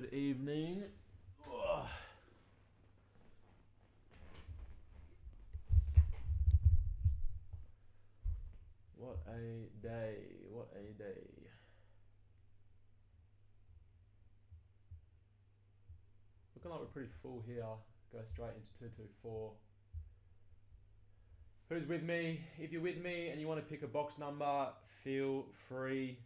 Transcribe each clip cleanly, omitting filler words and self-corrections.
Good evening. Ugh. What a day. What a day. Looking like we're pretty full here. Go straight into 224. Who's with me? If you're with me and you want to pick a box number, feel free.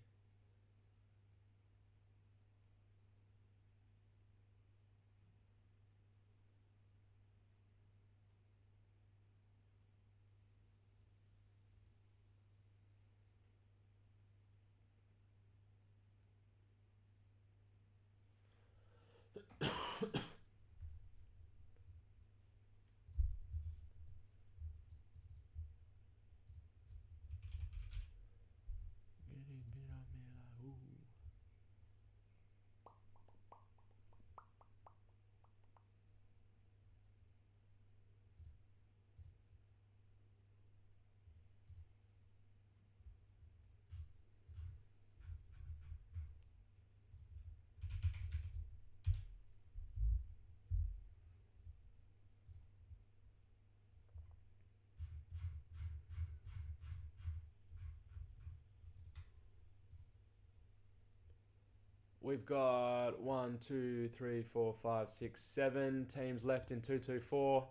We've got 1, 2, 3, 4, 5, 6, 7 teams left in 224.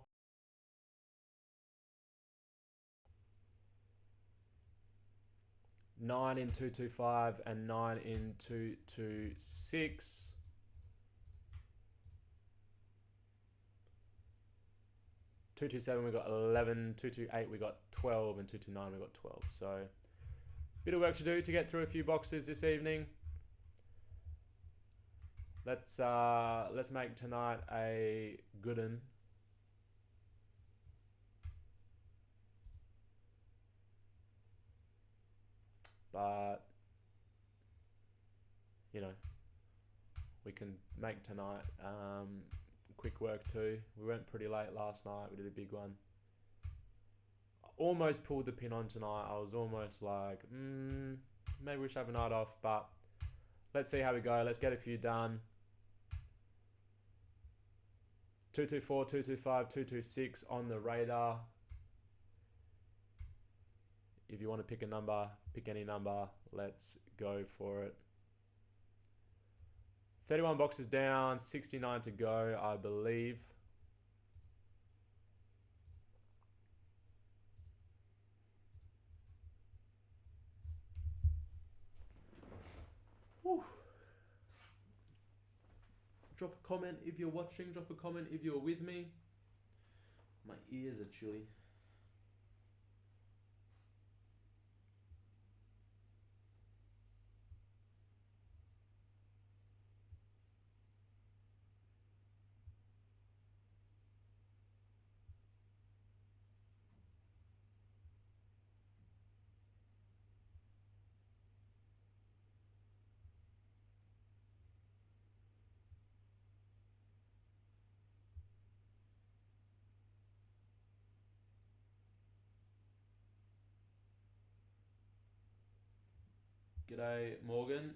Nine in 225 and 9 in 226. Two two seven we got 11, 228 we got 12, and 229 we got 12. So bit of work to do to get through a few boxes this evening. Let's make tonight a good one. But you know, we can make tonight quick work too. We went pretty late last night. We did a big one. Almost pulled the pin on tonight. I was almost like, maybe we should have a night off, but let's see how we go. Let's get a few done. 224, 225, 226 on the radar. If you want to pick a number, pick any number. Let's go for it. 31 boxes down, 69 to go, I believe. Whew. Drop a comment if you're watching. Drop a comment if you're with me. My ears are chilly. G'day, Morgan.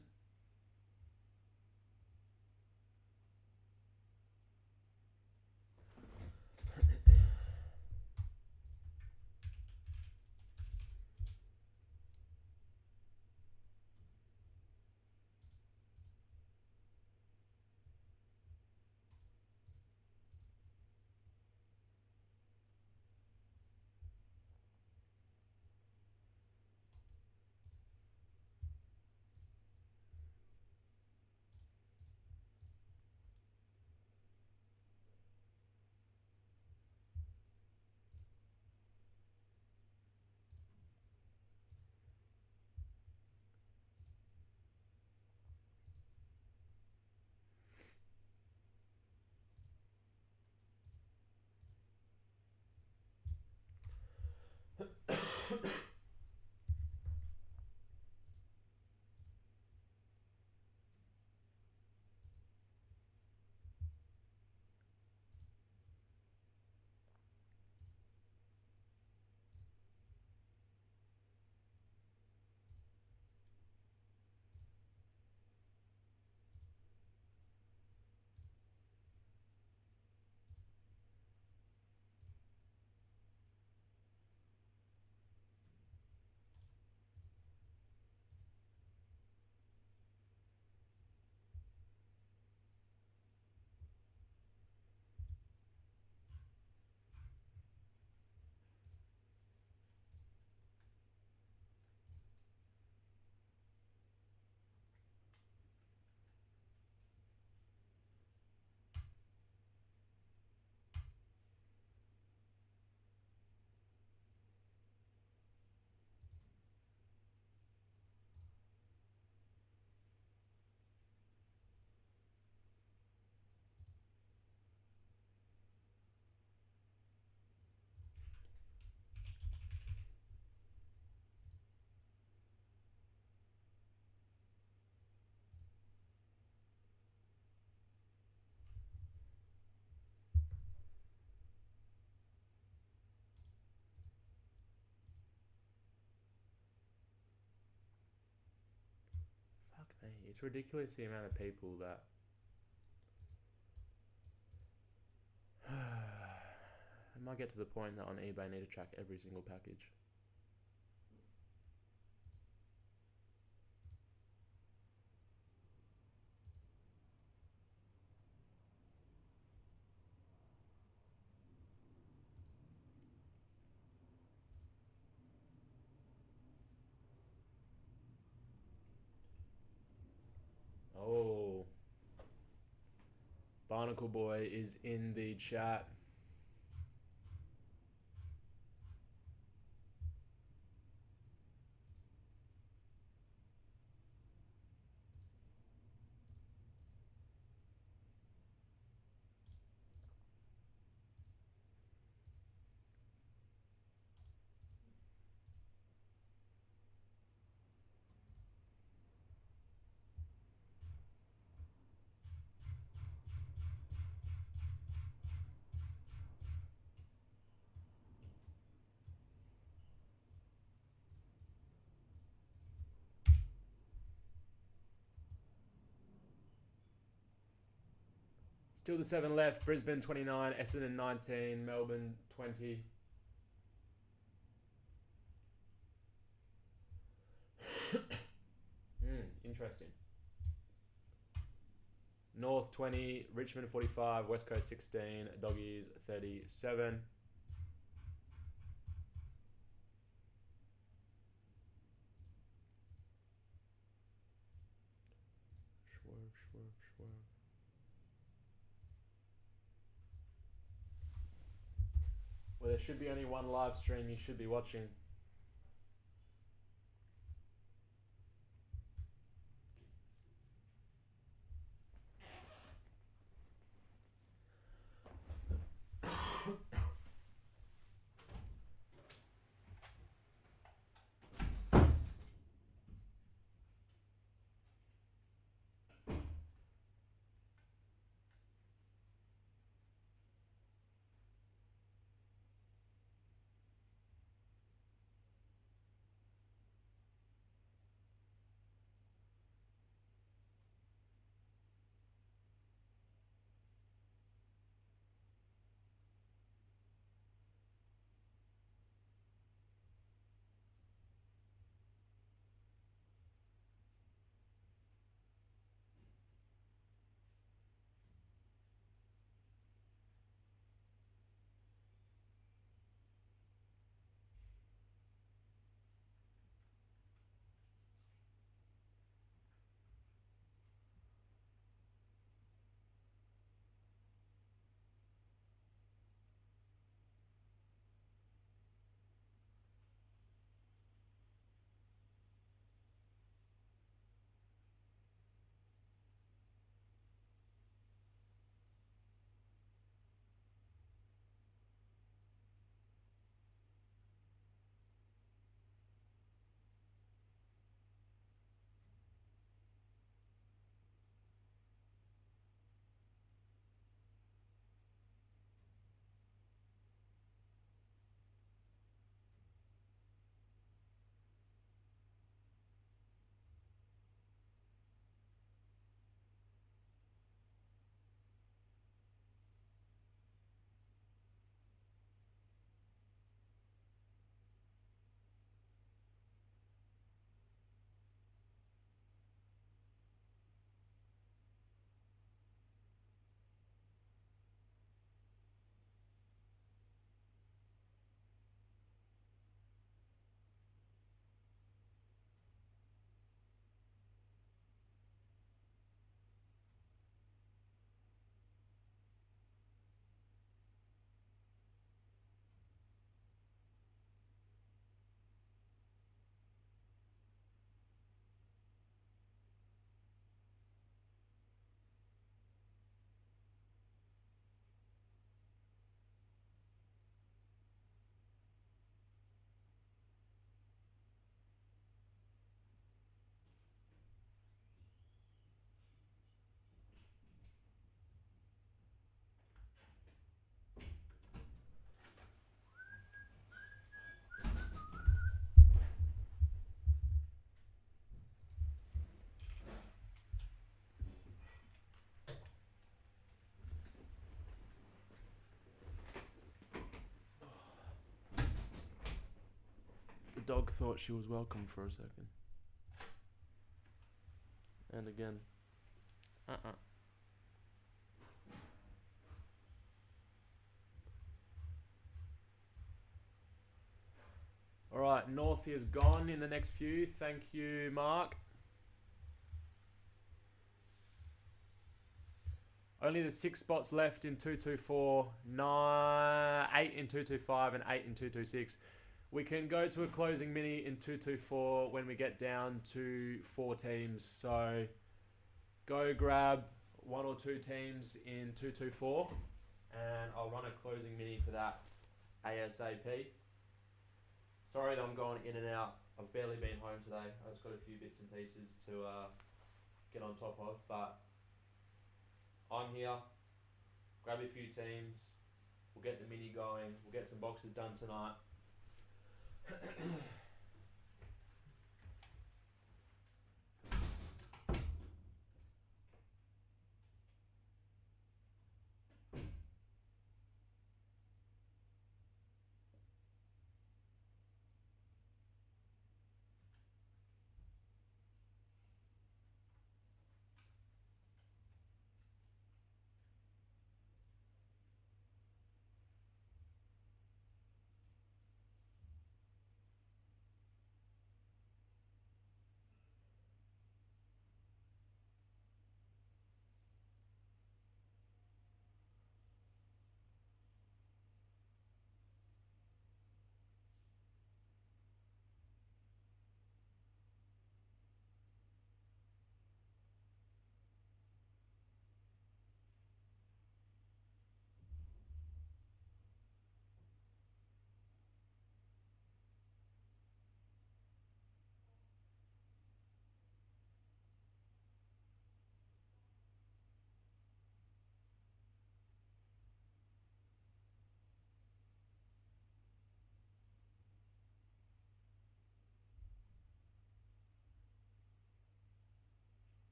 It's ridiculous the amount of people that. It might get to the point that on eBay I need to track every single package. Oh, Barnacle Boy is in the chat. Still the 7 left. Brisbane 29, Essendon 19, Melbourne 20. Interesting. North 20, Richmond 45, West Coast 16, Doggies 37. Swerve. Well, there should be only one live stream you should be watching. dog thought she was welcome for a second. And again. Alright, North is gone in the next few. Thank you, Mark. Only the 6 spots left in 224, 8 in 225, and 8 in 226. We can go to a closing mini in 224 when we get down to 4 teams. So go grab 1 or 2 teams in 224 and I'll run a closing mini for that ASAP. Sorry that I'm going in and out. I've barely been home today. I've just got a few bits and pieces to get on top of, but I'm here. Grab a few teams. We'll get the mini going. We'll get some boxes done tonight.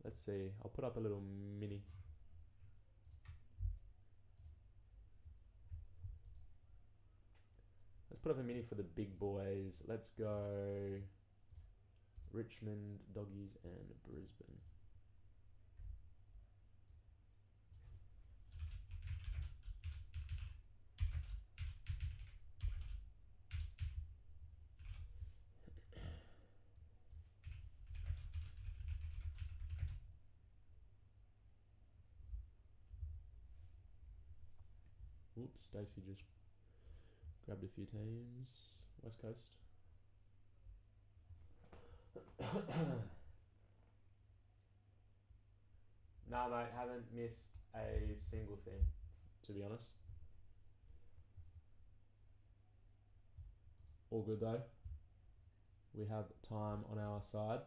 Let's see. I'll put up a little mini. Let's put up a mini for the big boys. Let's go Richmond, Doggies, and Brisbane. Oops, Stacey just grabbed a few teams. West Coast. Nah, mate, haven't missed a single thing, to be honest. All good though. We have time on our side.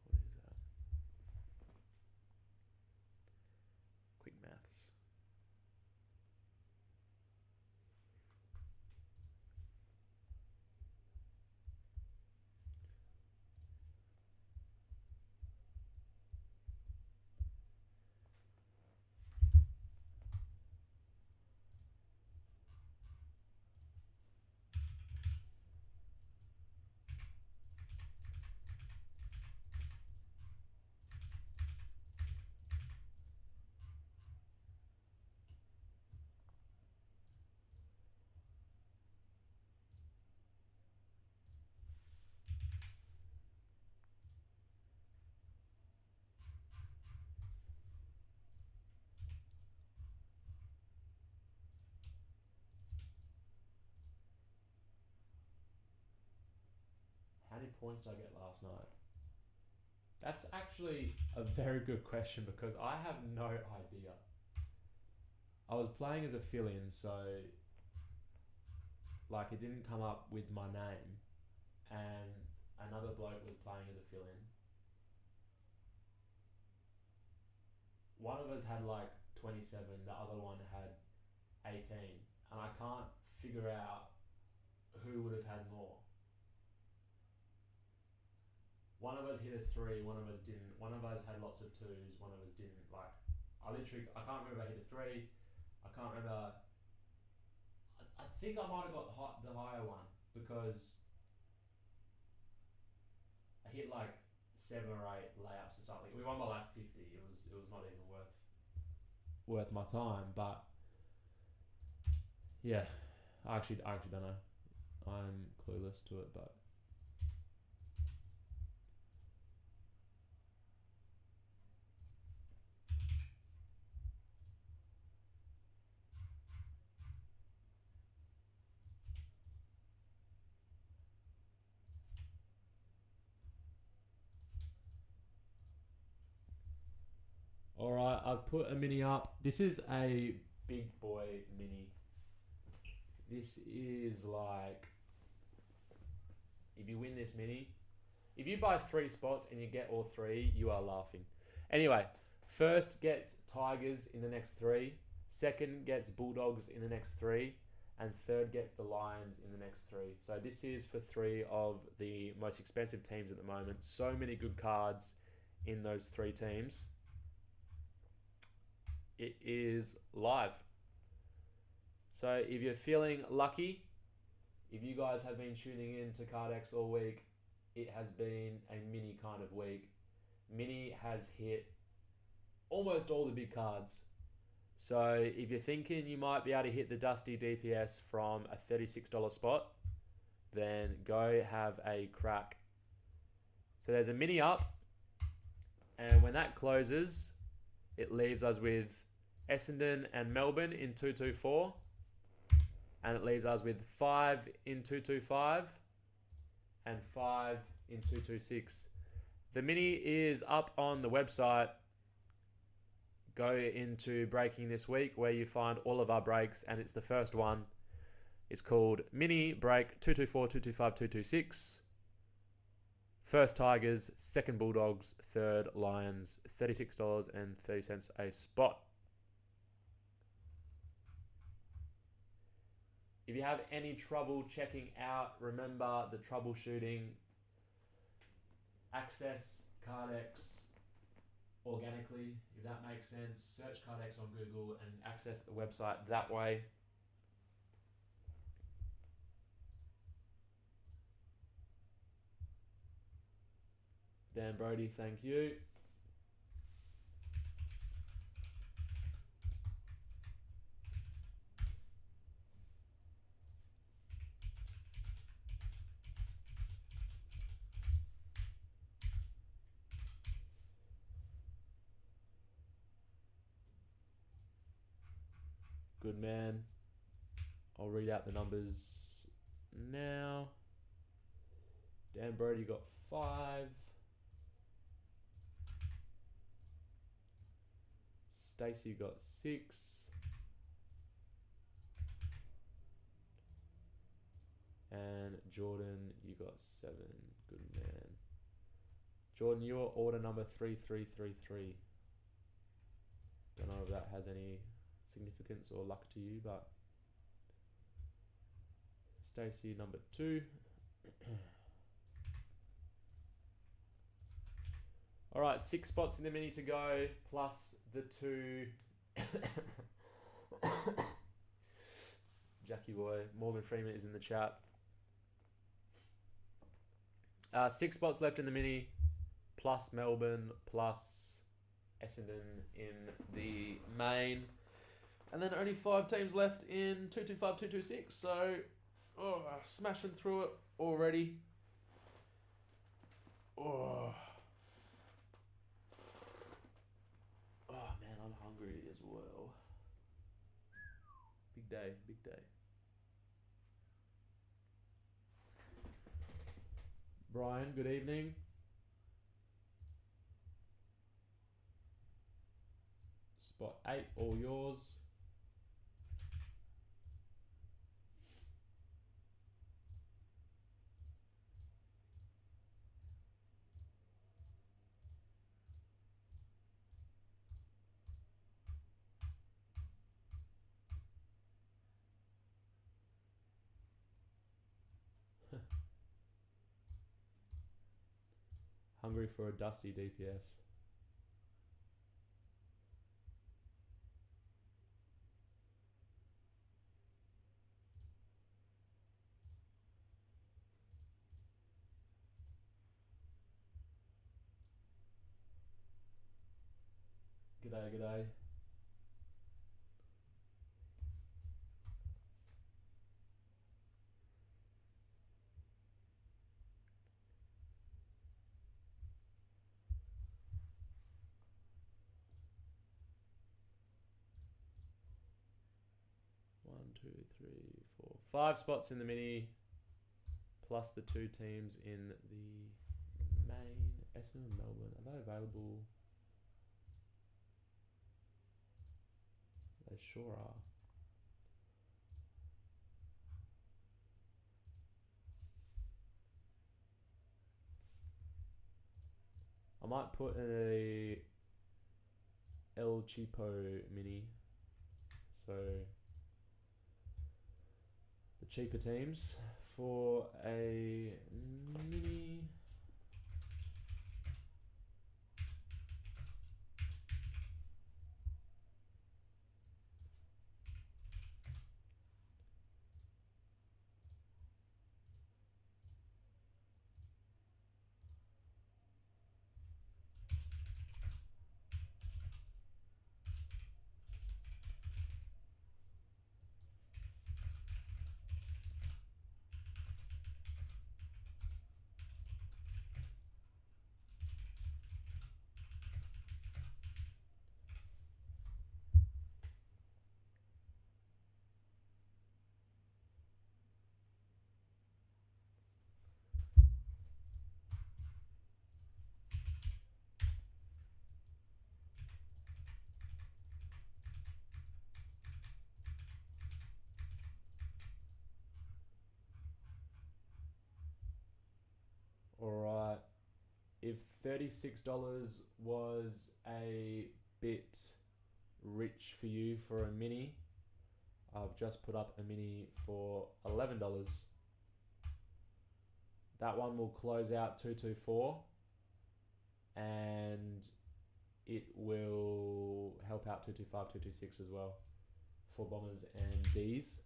What is that? Quick maths. How many points did I get last night? That's actually a very good question because I have no idea. I was playing as a fill-in, so like it didn't come up with my name, and another bloke was playing as a fill-in. One of us had like 27, the other one had 18, and I can't figure out who would have had more. One of us hit a 3, one of us didn't. One of us had lots of 2s, one of us didn't. Like, I can't remember I hit a 3. I can't remember. I think I might have got the higher one because I hit like 7 or 8 layups or something. We won by like 50. It was not even worth my time. But yeah, I actually don't know. I'm clueless to it, but. Alright, I've put a mini up. This is a big boy mini. This is like, if you win this mini, if you buy 3 spots and you get all 3, you are laughing. Anyway, first gets Tigers in the next 3, second gets Bulldogs in the next 3, and third gets the Lions in the next 3. So this is for 3 of the most expensive teams at the moment. So many good cards in those 3 teams. It is live. So if you're feeling lucky, if you guys have been tuning in to CardX all week, it has been a mini kind of week. Mini has hit almost all the big cards. So if you're thinking you might be able to hit the Dusty DPS from a $36 spot, then go have a crack So there's a mini up, and when that closes, it leaves us with Essendon and Melbourne in 224, and it leaves us with 5 in 225 and 5 in 226. The mini is up on the website. Go into breaking this week where you find all of our breaks, and it's the first one. It's called Mini Break 224, 225, 226. First Tigers, second Bulldogs, third Lions, $36.30 a spot. If you have any trouble checking out, remember the troubleshooting. Access Cardex organically, if that makes sense. Search Cardex on Google and access the website that way. Dan Brody, thank you. Good man. I'll read out the numbers now. Dan Brody got 5. Stacey got 6. And Jordan, you got 7. Good man. Jordan, your order number 3333. Don't know if that has any significance or luck to you, but Stacey number 2. All right, 6 spots in the mini to go, plus the 2. Jackie boy, Morgan Freeman is in the chat. 6 spots left in the mini, plus Melbourne, plus Essendon in the main. And then only 5 teams left in 225, 226. So, smashing through it already. Oh man, I'm hungry as well. Big day, big day. Brian, good evening. Spot 8, all yours. Hungry for a dusty DPS. G'day, g'day. One, two, three, 4, 5 spots in the mini, plus the 2 teams in the main. Essendon and Melbourne, are they available? They sure are. I might put a El Cheapo mini, so the cheaper teams for a mini. if $36 was a bit rich for you for a mini, I've just put up a mini for $11. That one will close out 224 and it will help out 225, 226 as well for Bombers and Ds.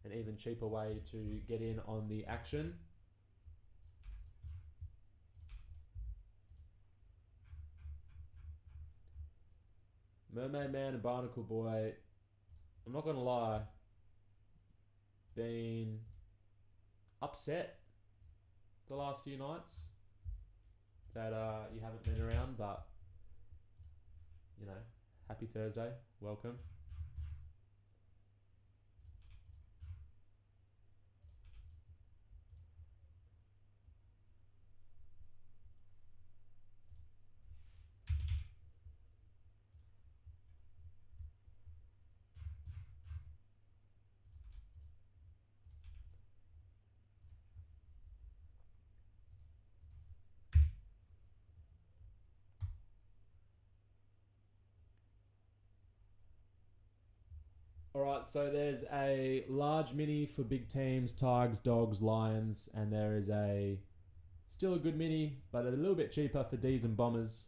An even cheaper way to get in on the action. Mermaid Man and Barnacle Boy, I'm not going to lie, been upset the last few nights that you haven't been around, but you know, happy Thursday, welcome. Alright, so there's a large mini for big teams, Tigers, Dogs, Lions, and there is a still a good mini, but a little bit cheaper for Ds and Bombers.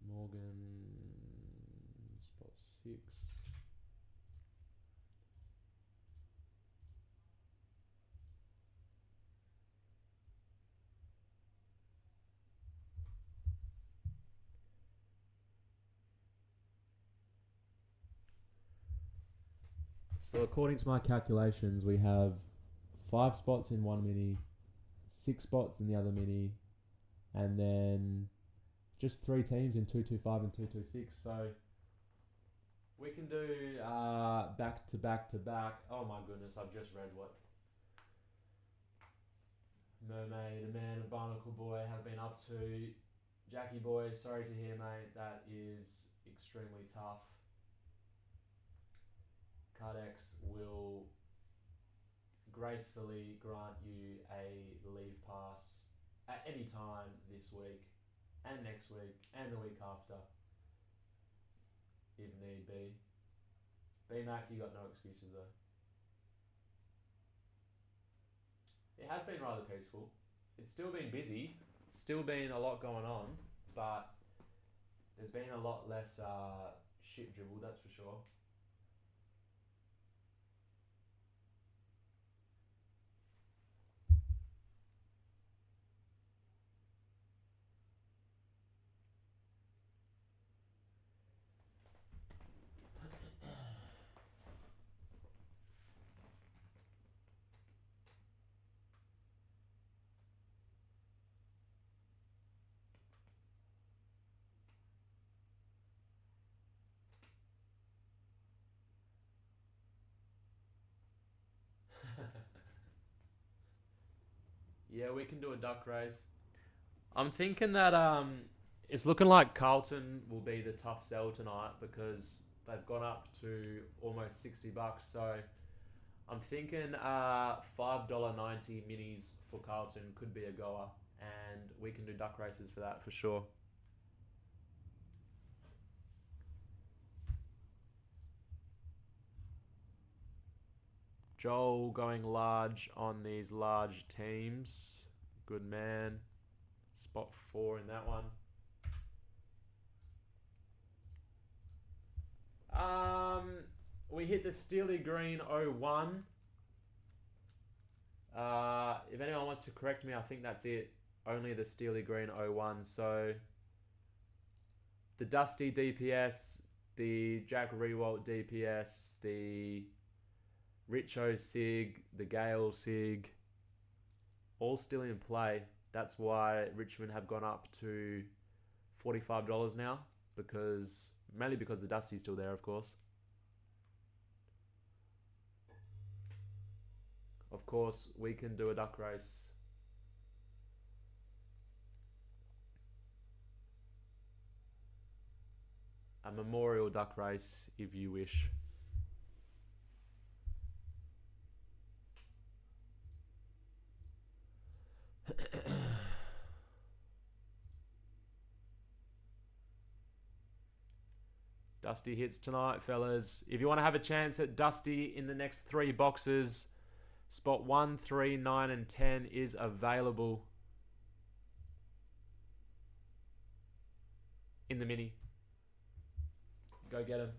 Morgan, spot 6. So according to my calculations, we have 5 spots in one mini, 6 spots in the other mini, and then just 3 teams in 225 and 226. So we can do back to back to back. Oh my goodness, I've just read what Mermaid, Man and Barnacle Boy have been up to. Jackie Boy, sorry to hear, mate. That is extremely tough. Cardex will gracefully grant you a leave pass at any time this week and next week and the week after, if need be. B-Mac, you got no excuses though. It has been rather peaceful. It's still been busy, still been a lot going on, but there's been a lot less shit dribble, that's for sure. Yeah, we can do a duck race. I'm thinking that it's looking like Carlton will be the tough sell tonight because they've gone up to almost $60. So I'm thinking $5.90 minis for Carlton could be a goer, and we can do duck races for that for sure. Joel going large on these large teams. Good man. Spot 4 in that one. We hit the Steely Green 01. If anyone wants to correct me, I think that's it. Only the Steely Green 01. So the Dusty DPS, the Jack Rewalt DPS, the Richo Sig, the Gale Sig, all still in play. That's why Richmond have gone up to $45 now, mainly because the Dusty's still there, of course. Of course, we can do a duck race. A memorial duck race, if you wish. Dusty hits tonight, fellas. If you want to have a chance at Dusty in the next 3 boxes, spot 1, 3, 9, and 10 is available in the mini. Go get him.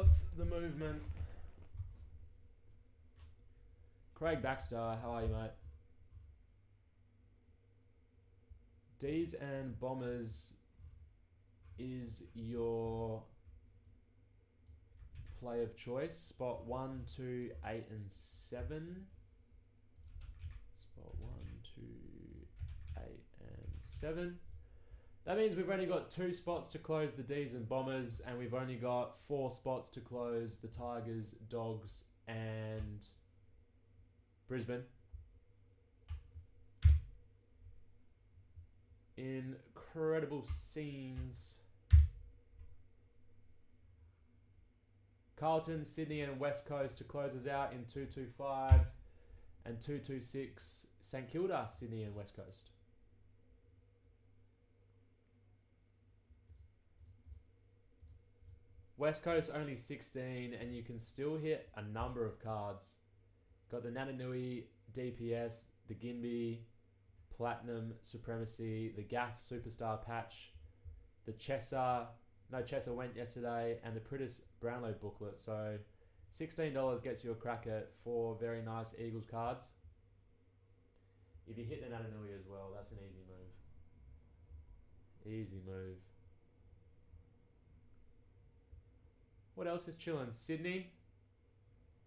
What's the movement? Craig Baxter, how are you, mate? D's and Bombers is your play of choice. Spot 1, 2, 8, and 7. Spot 1, 2, 8, and 7. That means we've only got 2 spots to close the D's and Bombers, and we've only got 4 spots to close the Tigers, Dogs, and Brisbane. Incredible scenes. Carlton, Sydney, and West Coast to close us out in 225 and 226. St Kilda, Sydney, and West Coast. West Coast only 16, and you can still hit a number of cards. Got the Natanui DPS, the Ginby Platinum Supremacy, the Gaff Superstar Patch, the Chesser, no Chesser went yesterday, and the Pritis Brownlow booklet. So $16 gets you a crack at 4 very nice Eagles cards. If you hit the Natanui as well, that's an easy move. Easy move. What else is chilling? Sydney.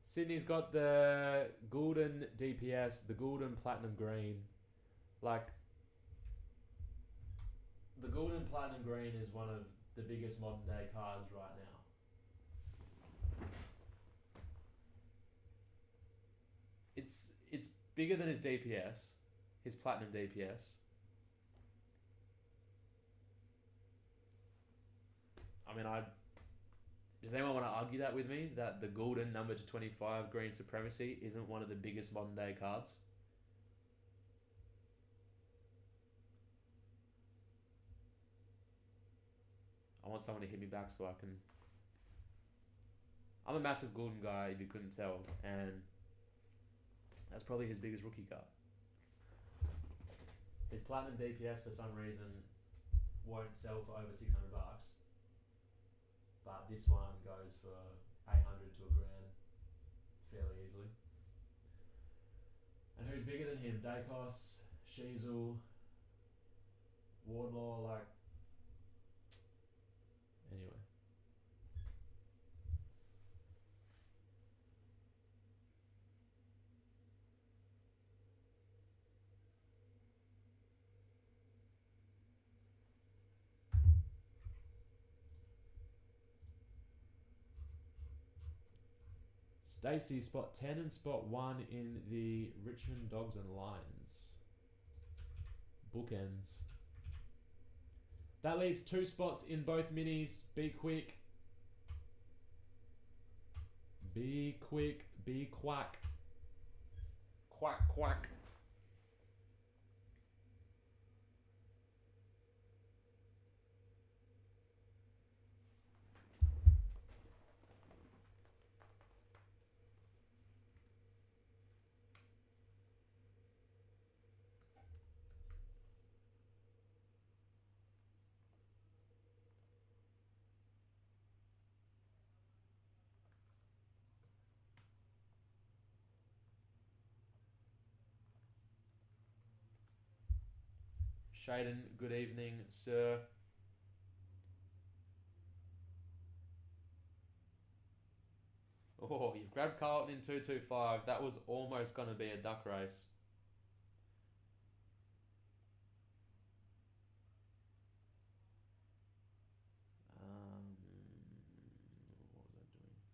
Sydney's got the Goulden DPS, the Goulden Platinum Green. Like, the Goulden Platinum Green is one of the biggest modern day cards right now. It's bigger than his DPS, his Platinum DPS. I mean, does anyone want to argue that with me, that the Goulden number to 25 Green Supremacy isn't one of the biggest modern day cards? I want someone to hit me back so I can... I'm a massive Goulden guy, if you couldn't tell, and that's probably his biggest rookie card. His Platinum DPS, for some reason, won't sell for over $600. But this one goes for 800 to a grand fairly easily. And who's bigger than him? Dacos, Sheasel, Wardlaw, like... Anyway. Stacey, spot 10 and spot 1 in the Richmond Dogs and Lions. Bookends. That leaves 2 spots in both minis. Be quick. Be quick. Be quack. Quack, quack. Shaden, good evening, sir. Oh, you've grabbed Carlton in 225. That was almost going to be a duck race. What was I doing?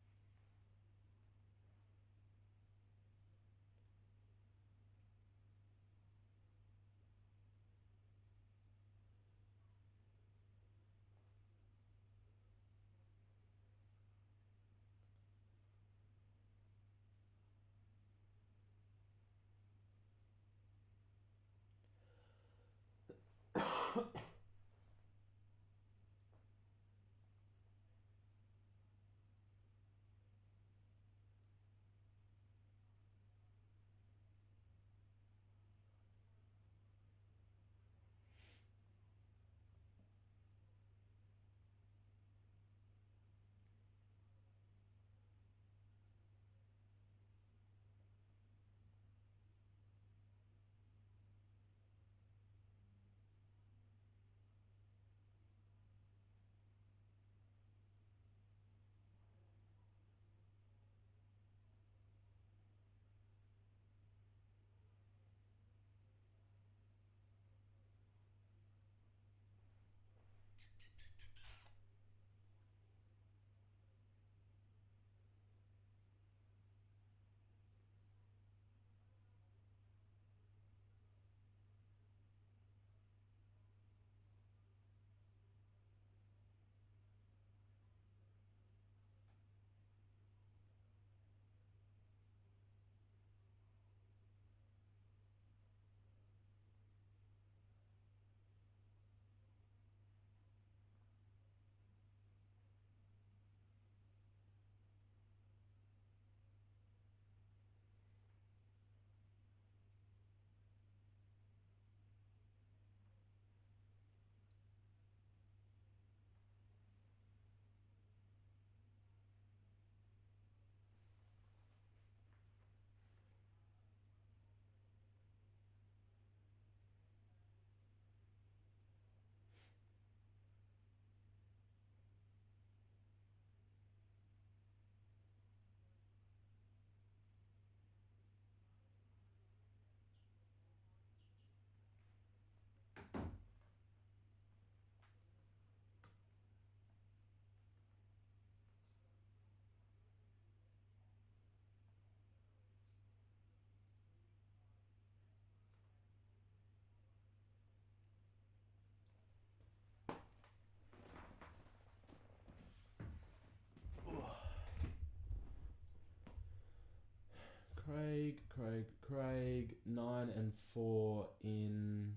Craig, 9 and 4 in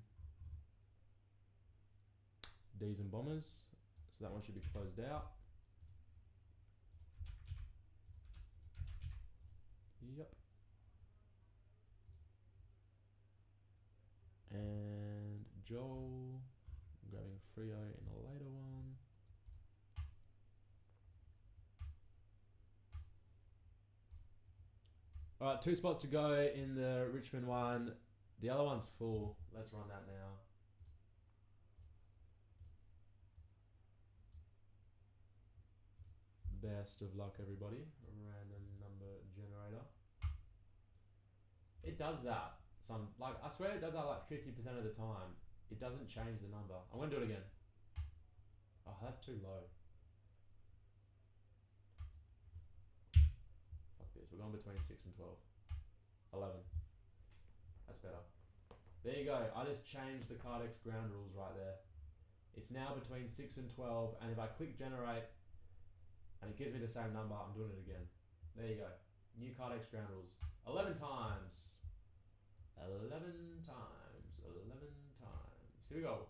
D's and Bombers. So that one should be closed out. Yep. And Joel, I'm grabbing Frio in a later one. All right, 2 spots to go in the Richmond one. The other one's full. Let's run that now. Best of luck, everybody. Random number generator. It does that. I swear it does that like 50% of the time. It doesn't change the number. I'm gonna do it again. Oh, that's too low. Fuck this. We're going between 6 and 12. 11. That's better. There you go. I just changed the Cardex ground rules right there. It's now between 6 and 12, and if I click generate and it gives me the same number, I'm doing it again. There you go. New Cardex ground rules. 11 times. 11 times. 11 times. Here we go.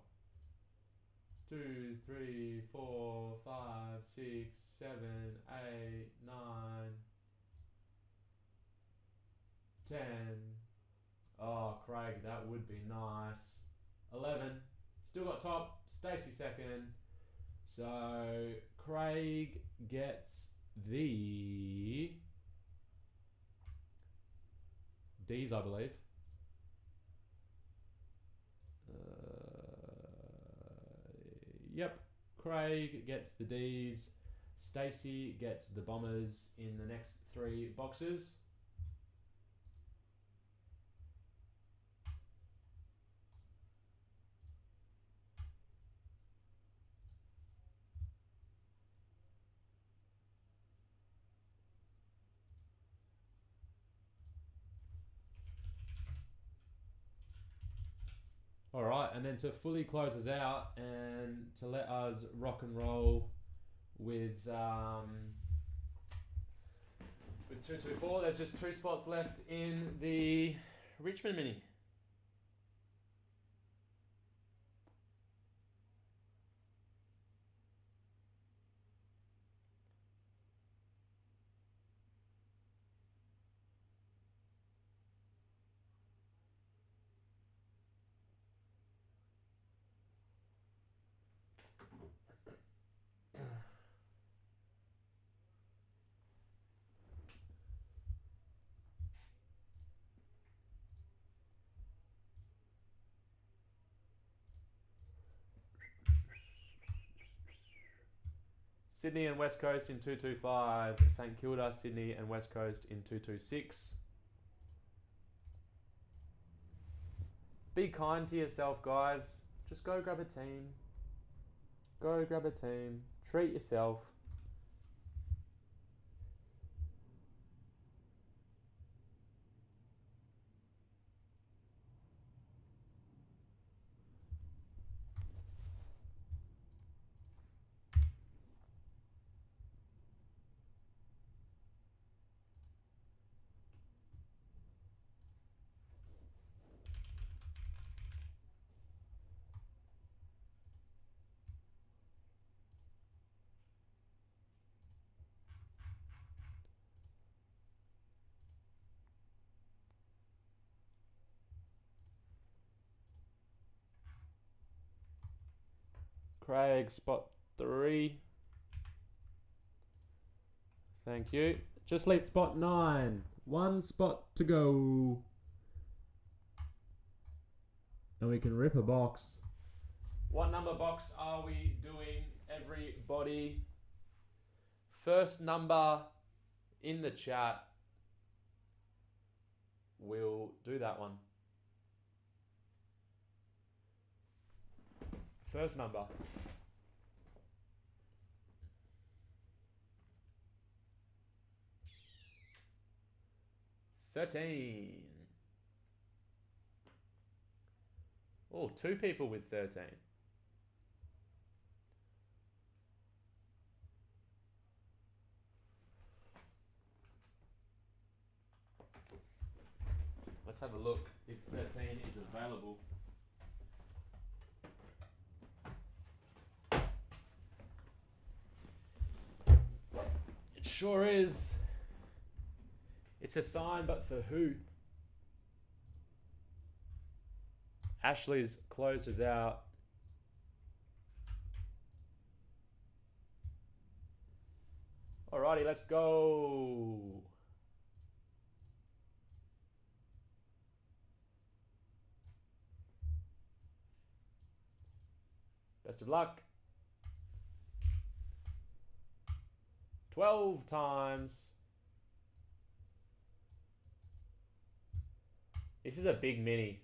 2, 3, 4, 5, 6, 7, 8, 9, 10. Oh, Craig, that would be nice. 11. Still got top. Stacey second. So Craig gets the D's, I believe. Yep. Craig gets the D's. Stacey gets the Bombers in the next 3 boxes. All right, and then to fully close us out and to let us rock and roll with 224, there's just 2 spots left in the Richmond Mini. Sydney and West Coast in 225. St Kilda, Sydney and West Coast in 226. Be kind to yourself, guys. Just go grab a team. Go grab a team. Treat yourself. Craig, spot 3. Thank you. Just leave spot 9. 1 spot to go. And we can rip a box. What number box are we doing, everybody? First number in the chat. We'll do that one. First number. $13. Oh, 2 people with 13. Let's have a look if 13 is available. It sure is. It's a sign, but for who? Ashley's closed us out. Alrighty, let's go. Best of luck. 12 times. This is a big mini.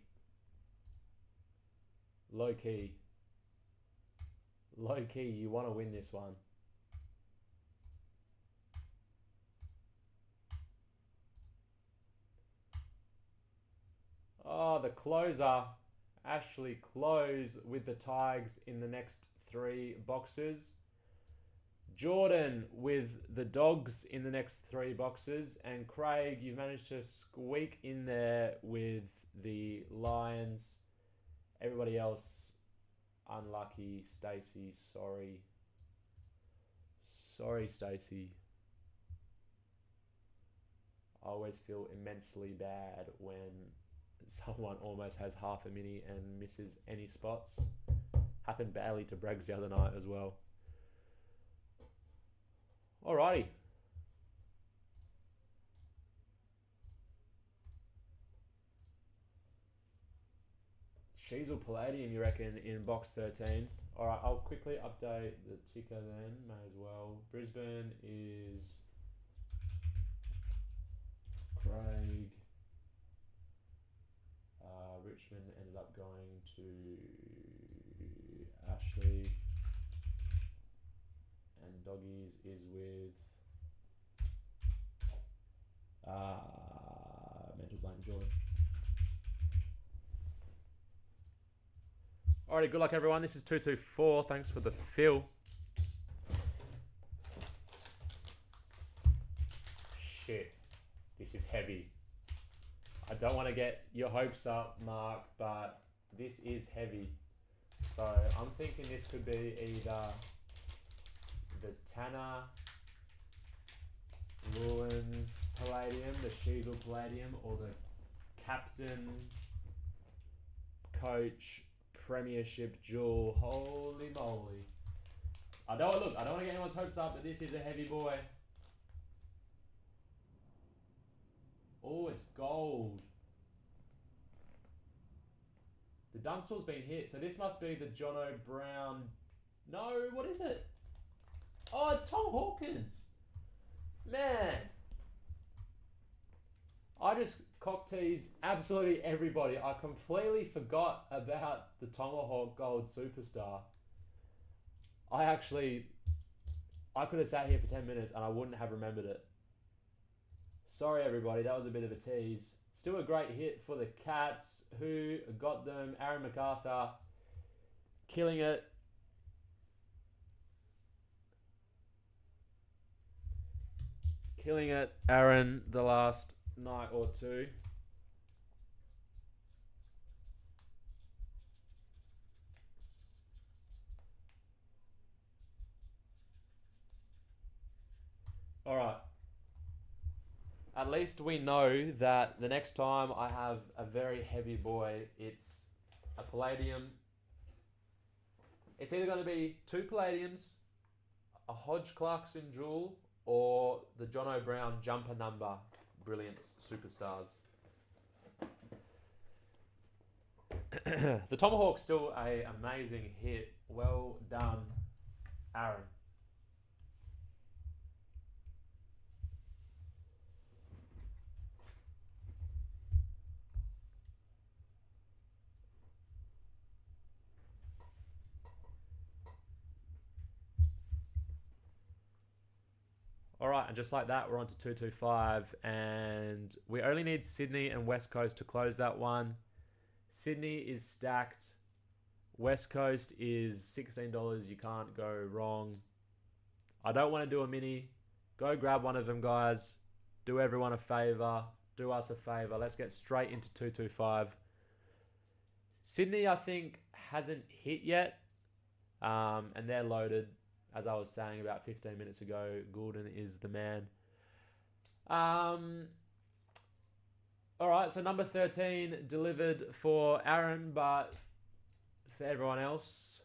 Low key. Low key, you want to win this one. Oh, the closer. Ashley close with the Tigers in the next 3 boxes. Jordan with the Dogs in the next 3 boxes. And Craig, you've managed to squeak in there with the Lions. Everybody else, unlucky. Stacey, sorry. Sorry, Stacey. I always feel immensely bad when someone almost has half a mini and misses any spots. Happened badly to Braggs the other night as well. Alrighty. Sheasel Palladium, you reckon, in box 13. Alright, I'll quickly update the ticker then. May as well. Brisbane is Craig. Richmond ended up going to Ashley. And Doggies is with mental blank Jordan. Alrighty, good luck everyone. This is 224. Thanks for the fill. Shit. This is heavy. I don't want to get your hopes up, Mark, but this is heavy. So I'm thinking this could be either the Tanner Lewin Palladium, the Sheasel Palladium, or the Captain Coach Premiership Jewel. Holy moly. I don't want to get anyone's hopes up, but this is a heavy boy. Oh, it's gold. The Dunstall's been hit, so this must be the Jono Brown. No, what is it? Oh, it's Tom Hawkins. Man. I just cock-teased absolutely everybody. I completely forgot about the Tomahawk Gold Superstar. I could have sat here for 10 minutes and I wouldn't have remembered it. Sorry everybody, that was a bit of a tease. Still a great hit for the Cats, who got them. Aaron MacArthur killing it. Killing it, Aaron, the last night or two. All right. At least we know that the next time I have a very heavy boy, it's a Palladium. It's either going to be 2 Palladiums, a Hodge Clarkson Jewel, or the Jono Brown Jumper Number Brilliance Superstars. The Tomahawk's still an amazing hit. Well done, Aaron. All right, and just like that, we're on to 225, and we only need Sydney and West Coast to close that one. Sydney is stacked. West Coast is $16. You can't go wrong. I don't want to do a mini. Go grab one of them, guys. Do everyone a favor. do us a favour. Let's get straight into 225. Sydney, I think, hasn't hit yet. And they're loaded. As I was saying about 15 minutes ago, Goulden is the man. All right, so number 13 delivered for Aaron, but for everyone else,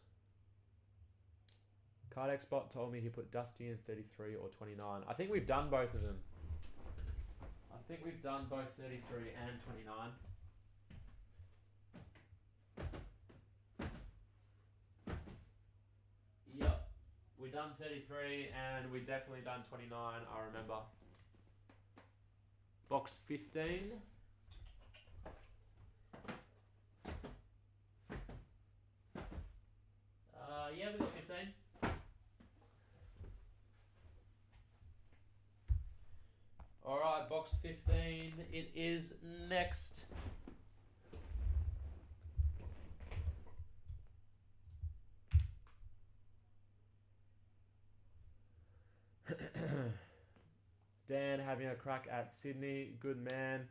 Card Expert told me he put Dusty in 33 or 29. I think we've done both of them. I think we've done both 33 and 29. Yep, we done 33 and we definitely done 29, I remember. Box 15. Yeah, we got 15. Alright, box 15. It is next. Dan having a crack at Sydney. Good man.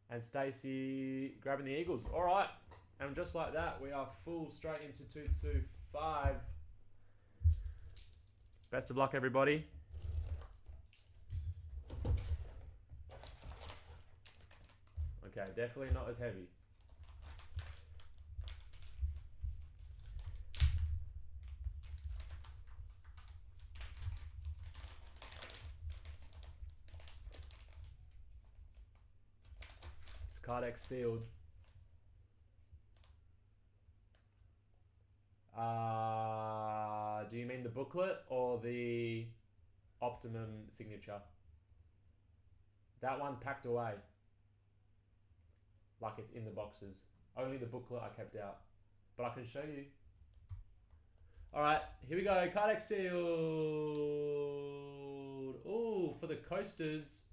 And Stacey grabbing the Eagles. All right. And just like that, we are full straight into 225. Best of luck, everybody. Okay, definitely not as heavy. Cardex sealed. Do you mean the booklet or the Optimum signature? That one's packed away. Like it's in the boxes. Only the booklet I kept out. But I can show you. Alright, here we go. Cardex sealed. Ooh, for the coasters.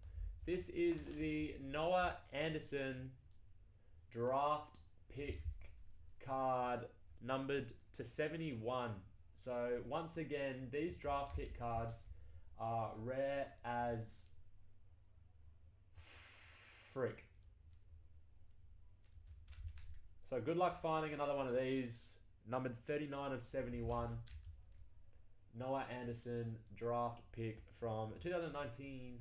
This is the Noah Anderson draft pick card numbered to 71. So once again, these draft pick cards are rare as frick. So good luck finding another one of these. Numbered 39 of 71. Noah Anderson draft pick from 2019.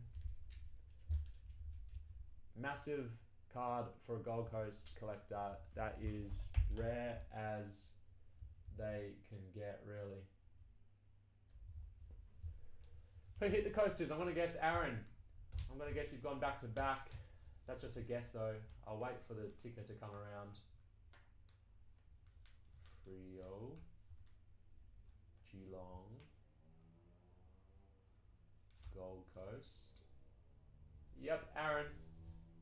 Massive card for a Gold Coast collector. That is rare as they can get, really. Who hit the coasters? I'm going to guess Aaron. I'm going to guess you've gone back to back. That's just a guess though. I'll wait for the ticker to come around. Frio. Geelong. Gold Coast. Yep, Aaron.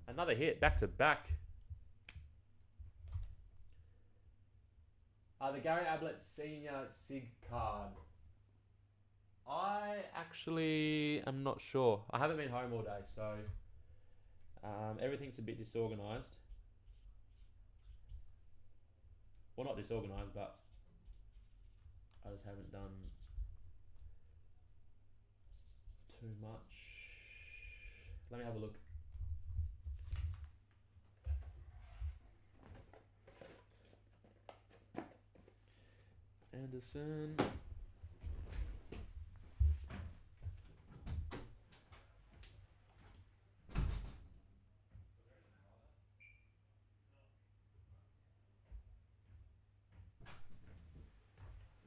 Another hit, back to back. The Gary Ablett Senior SIG card. I actually am not sure. I haven't been home all day, so everything's a bit disorganized. Well, not disorganized, but I just haven't done too much. Let me have a look. Anderson.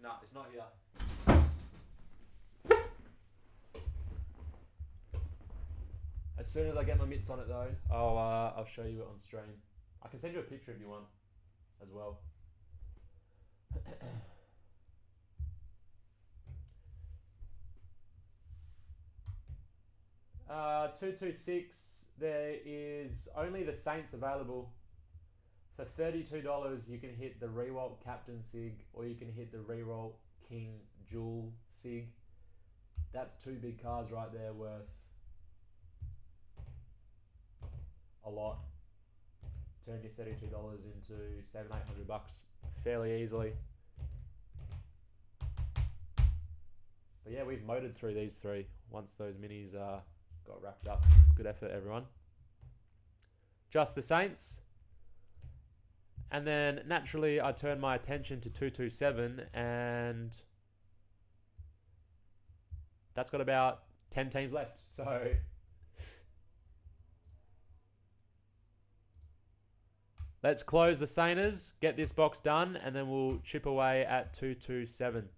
No, it's not here. As soon as I get my mitts on it though, I'll show you it on stream. I can send you a picture if you want as well. 226, there is only the Saints available. For $32, you can hit the Rewalt Captain Sig, or you can hit the Rewalt King Jewel Sig. That's two big cards right there worth a lot. Turn your $32 into $700-800 fairly easily. But yeah, we've motored through these three once those minis got wrapped up. Good effort, everyone. Just the Saints. And then naturally I turned my attention to 227, and that's got about 10 teams left. So let's close the Sainers, get this box done, and then we'll chip away at 227.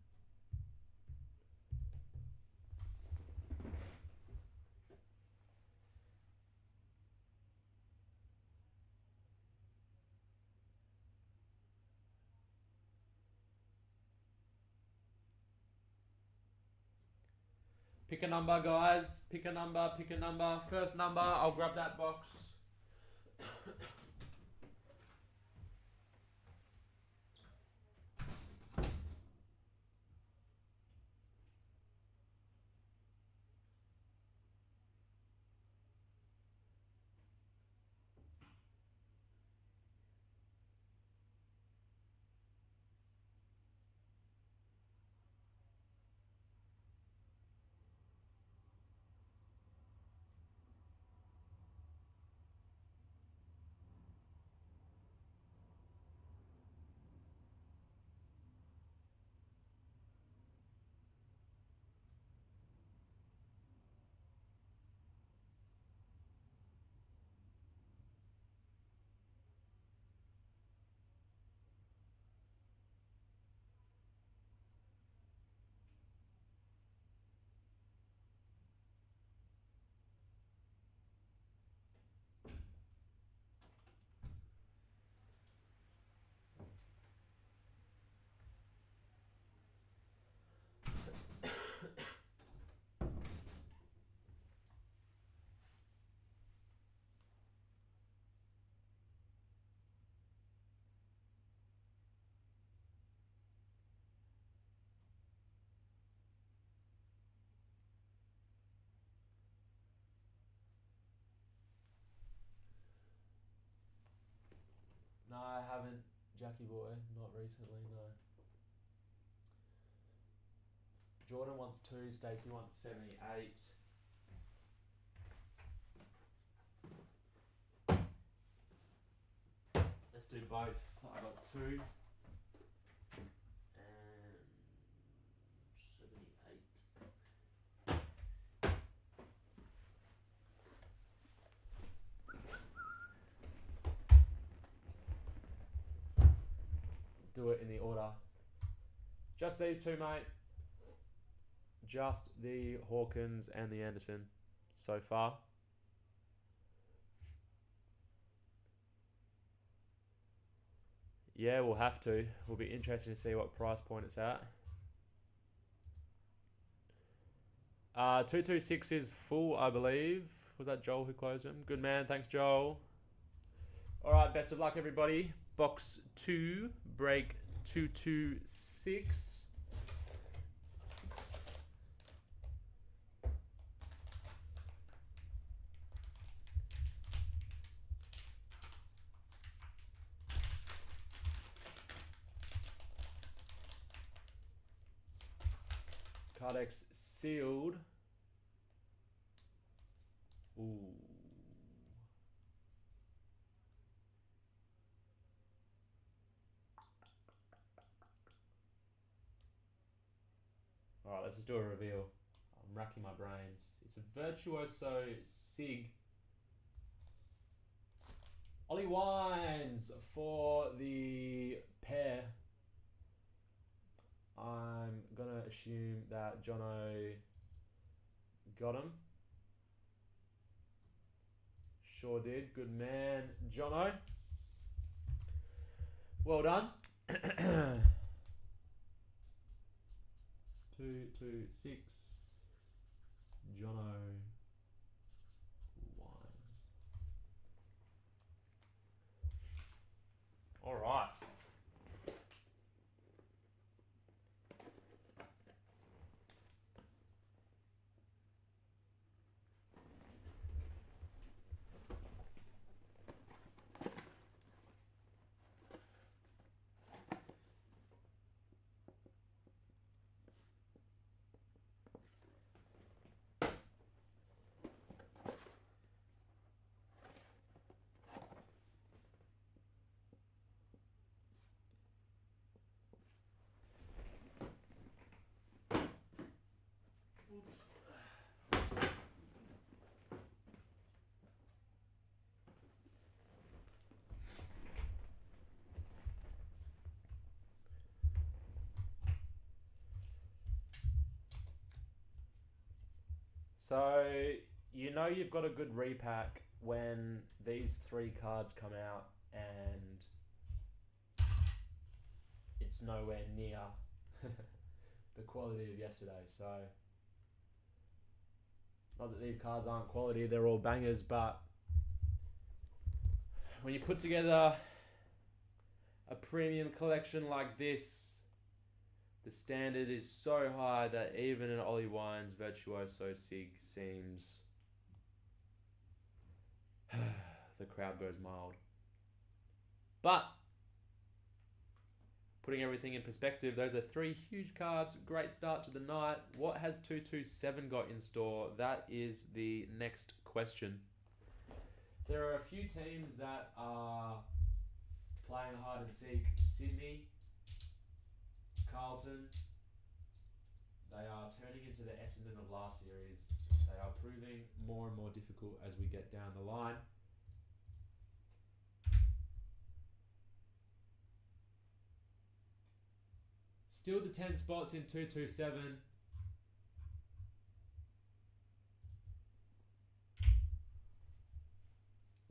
Pick a number, guys. Pick a number, pick a number. First number, I'll grab that box. No, I haven't, Jackie boy. Not recently, no. Jordan wants 2, Stacey wants 78. Let's do both. I got 2 and 78. Do it in the order. Just these two, mate. Just the Hawkins and the Anderson so far. Yeah, we'll have to. Will be interesting to see what price point it's at. 226 is full, I believe. Was that Joel who closed him? Good man. Thanks, Joel. All right, best of luck, everybody. Box 2, break 226. Cardex sealed. Ooh. All right, let's just do a reveal. I'm racking my brains. It's a Virtuoso Sig. Ollie Wines for the pair. I'm going to assume that Jono got him. Sure did. Good man, Jono. Well done. 226. Jono Wines. All right. So, you know you've got a good repack when these three cards come out and it's nowhere near the quality of yesterday. So, not that these cards aren't quality, they're all bangers, but when you put together a premium collection like this, the standard is so high that even an Ollie Wines Virtuoso Sig seems the crowd goes mild. But putting everything in perspective, those are three huge cards. Great start to the night. What has 227 got in store? That is the next question. There are a few teams that are playing hide and seek. Sydney, Carlton, they are turning into the Essendon of last series. They are proving more and more difficult as we get down the line. Still the 10 spots in 227.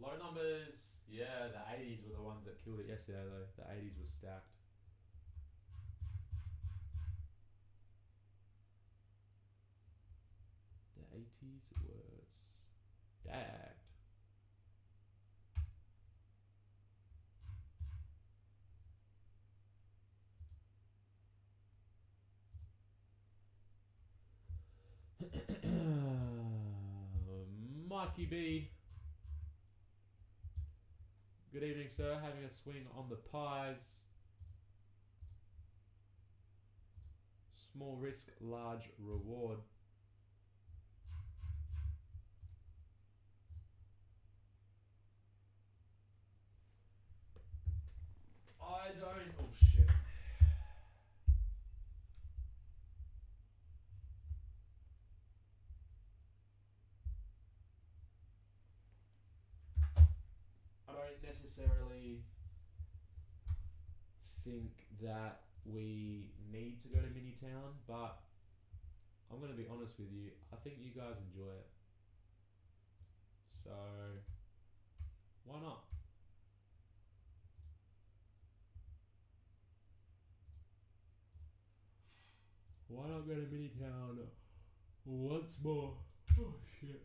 Low numbers, yeah, the 80s were the ones that killed it yesterday though. The 80s was stacked. The 80s were stacked. Mikey B. Good evening, sir. Having a swing on the pies. Small risk, large reward. I don't. Oh shit. I don't necessarily think that we need to go to Minitown, but I'm going to be honest with you. I think you guys enjoy it. So, why not? Why not go to Minitown once more? Oh shit.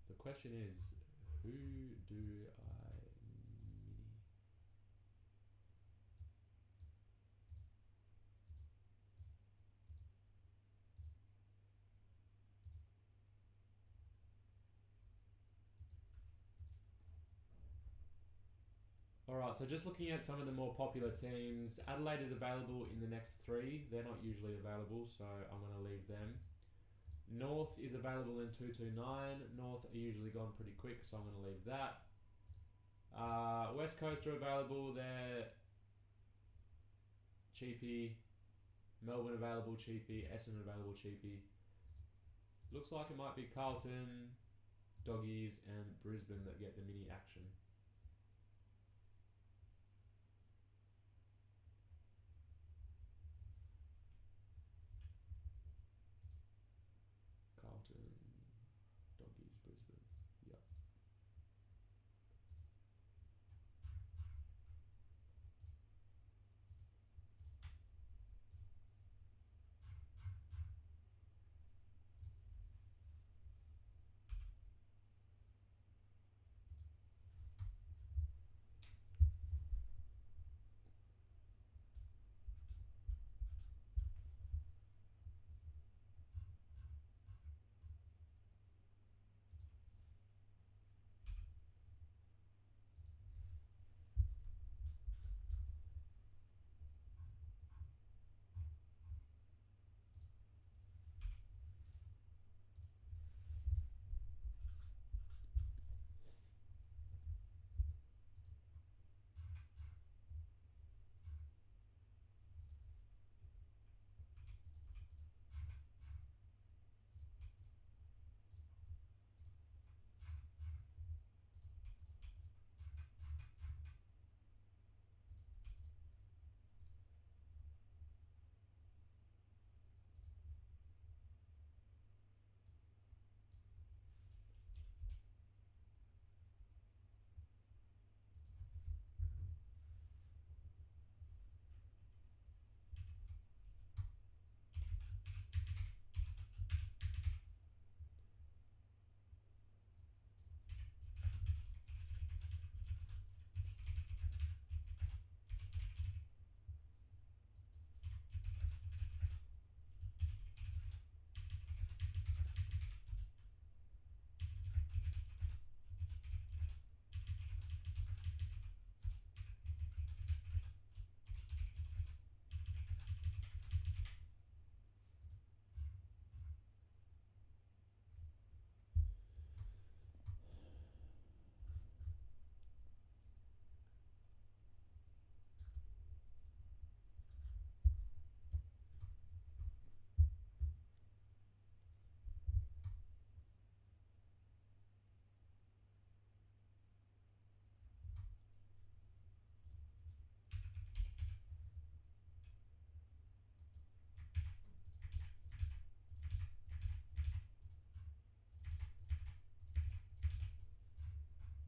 The question is, who do I mini? Alright, so just looking at some of the more popular teams, Adelaide is available in the next three. They're not usually available, so I'm going to leave them. North is available in 229. North are usually gone pretty quick, so I'm going to leave that. West Coast are available. They're cheapy. Melbourne available cheapie, Essendon available cheapie. Looks like it might be Carlton, Doggies, and Brisbane that get the mini action. Carlton, Doggies, Brisbane. Yep.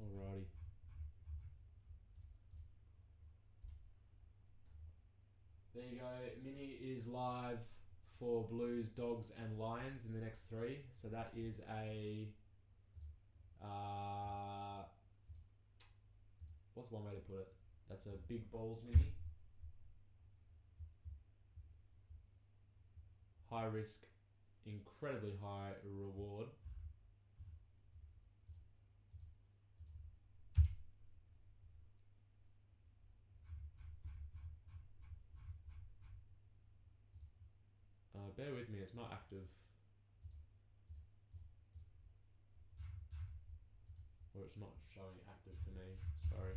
Alrighty. There you go. Mini is live for Blues, Dogs, and Lions in the next 3. So that is a... what's one way to put it? That's a big balls mini. High risk, incredibly high reward. Bear with me, it's not active. Or it's not showing active for me, sorry.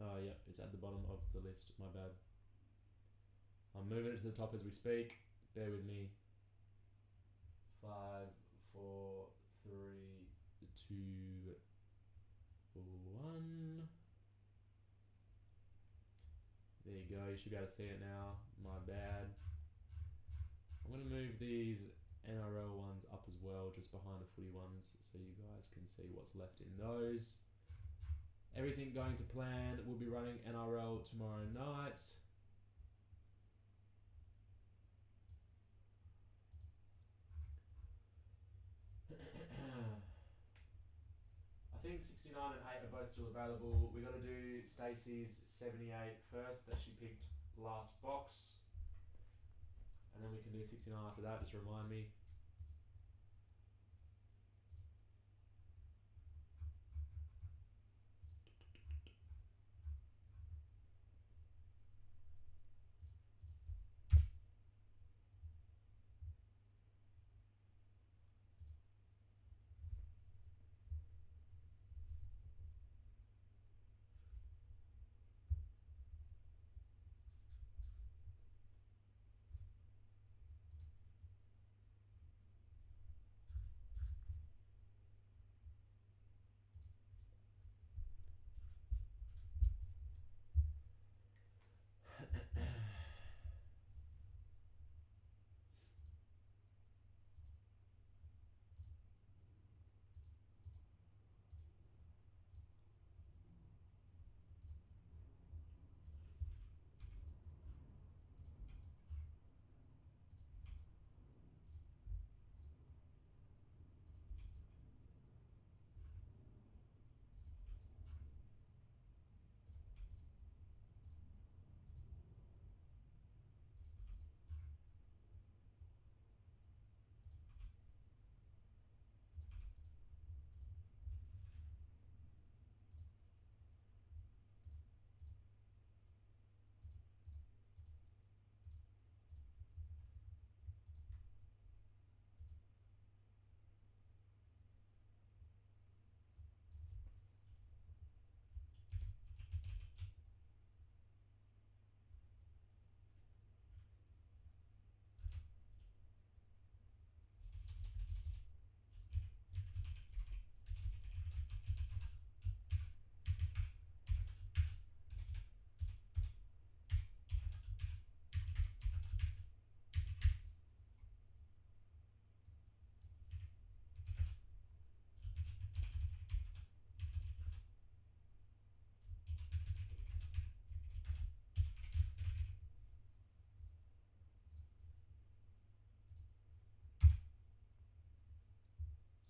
Oh, yeah, it's at the bottom of the list, my bad. I'm moving it to the top as we speak. Bear with me. 5, 4, 3, 2, 1. There you go, you should be able to see it now. My bad. I'm going to move these NRL ones up as well, just behind the footy ones, so you guys can see what's left in those. Everything going to plan. We'll be running NRL tomorrow night. I think 69 and 8 are both still available. We got to do Stacey's 78 first that she picked last box. And then we can do 69 after that, just remind me.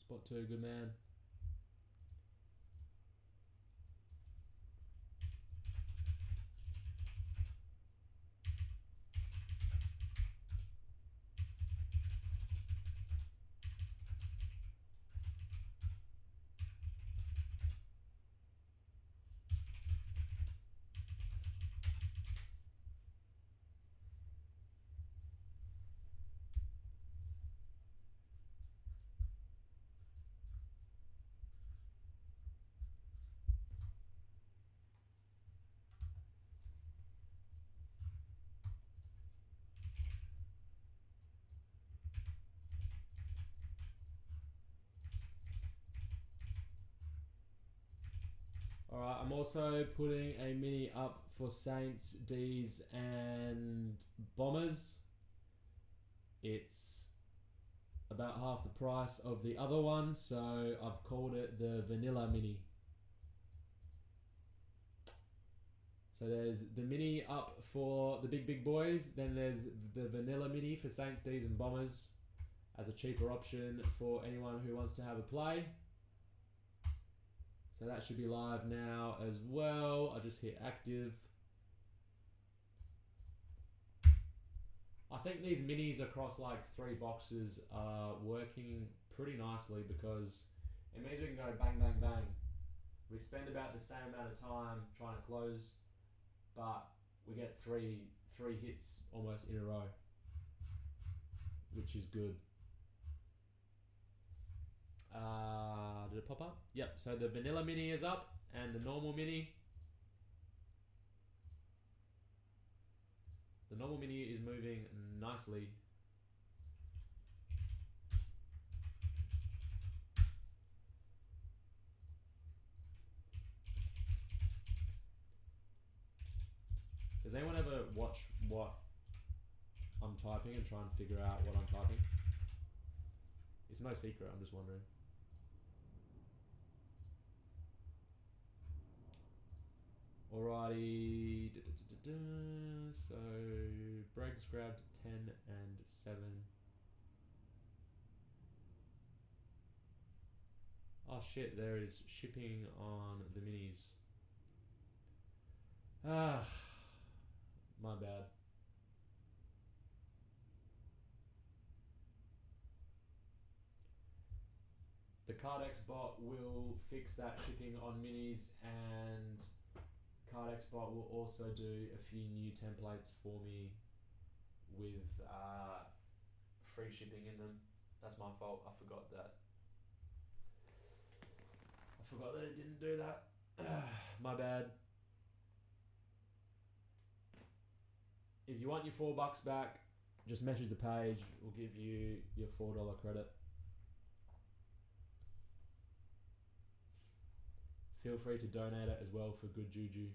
Spot 2, good man. Alright, I'm also putting a mini up for Saints, D's and Bombers. It's about half the price of the other one, so I've called it the Vanilla Mini. So there's the Mini up for the big boys, then there's the Vanilla Mini for Saints, D's and Bombers as a cheaper option for anyone who wants to have a play. So that should be live now as well. I just hit active. I think these minis across like 3 boxes are working pretty nicely because it means we can go bang, bang, bang. We spend about the same amount of time trying to close, but we get three hits almost in a row, which is good. Did it pop up? Yep, so the Vanilla Mini is up and the normal Mini. The normal Mini is moving nicely. Does anyone ever watch what I'm typing and try and figure out what I'm typing? It's no secret, I'm just wondering. Alrighty, so Breg's grabbed 10 and 7. Oh shit, there is shipping on the minis. Ah, my bad. The CardX bot will fix that shipping on minis, and CardX bot will also do a few new templates for me with free shipping in them. That's my fault. I forgot that. I forgot that it didn't do that. My bad. If you want your $4 back, just message the page. We'll give you your $4 credit. Feel free to donate it as well for good juju.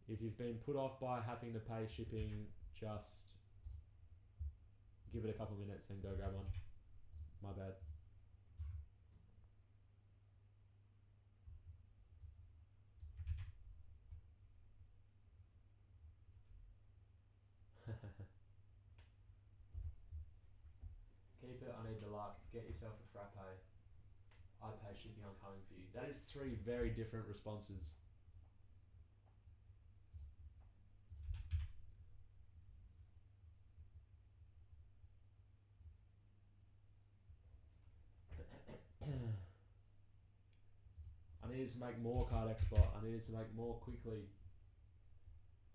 If you've been put off by having to pay shipping, just give it a couple minutes, then go grab one. My bad. Keep it, I need the luck. Get yourself a frappe. I pay shipping, I'm coming for you. That is 3 very different responses. I needed to make more CardX bot. I needed to make more quickly.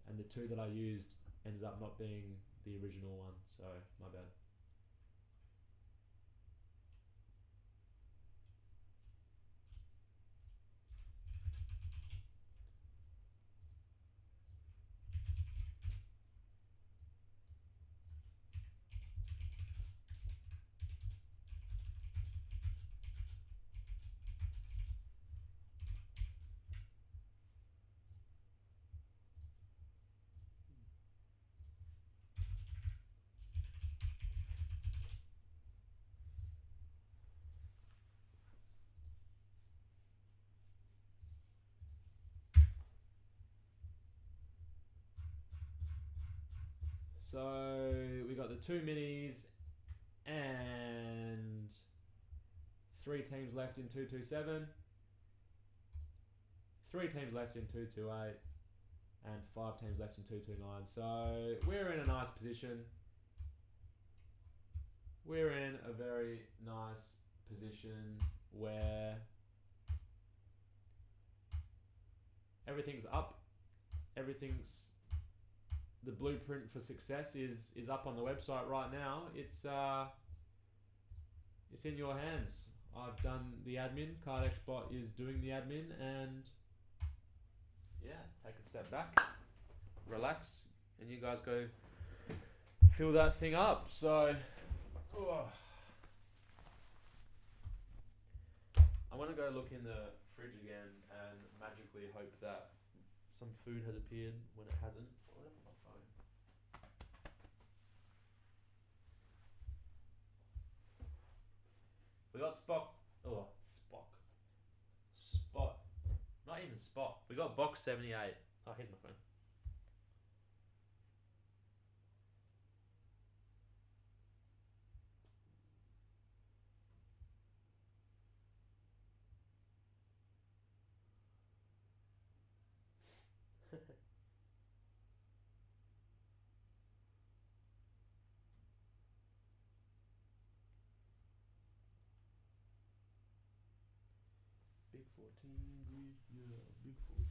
And the 2 that I used ended up not being the original one, so my bad. So we got the 2 minis and 3 teams left in 227. 3 teams left in 228. And 5 teams left in 229. So we're in a nice position. We're in a very nice position where everything's up. Everything's the blueprint for success is up on the website right now. It's in your hands. I've done the admin. CardXBot is doing the admin, and yeah, take a step back, relax, and you guys go fill that thing up. So I'm gonna go look in the fridge again and magically hope that some food has appeared when it hasn't. Where's my phone? We got Spock. Oh, Spot. Not even Spot. We got Box 78. Oh, here's my phone. Big 14, yeah, Big 14,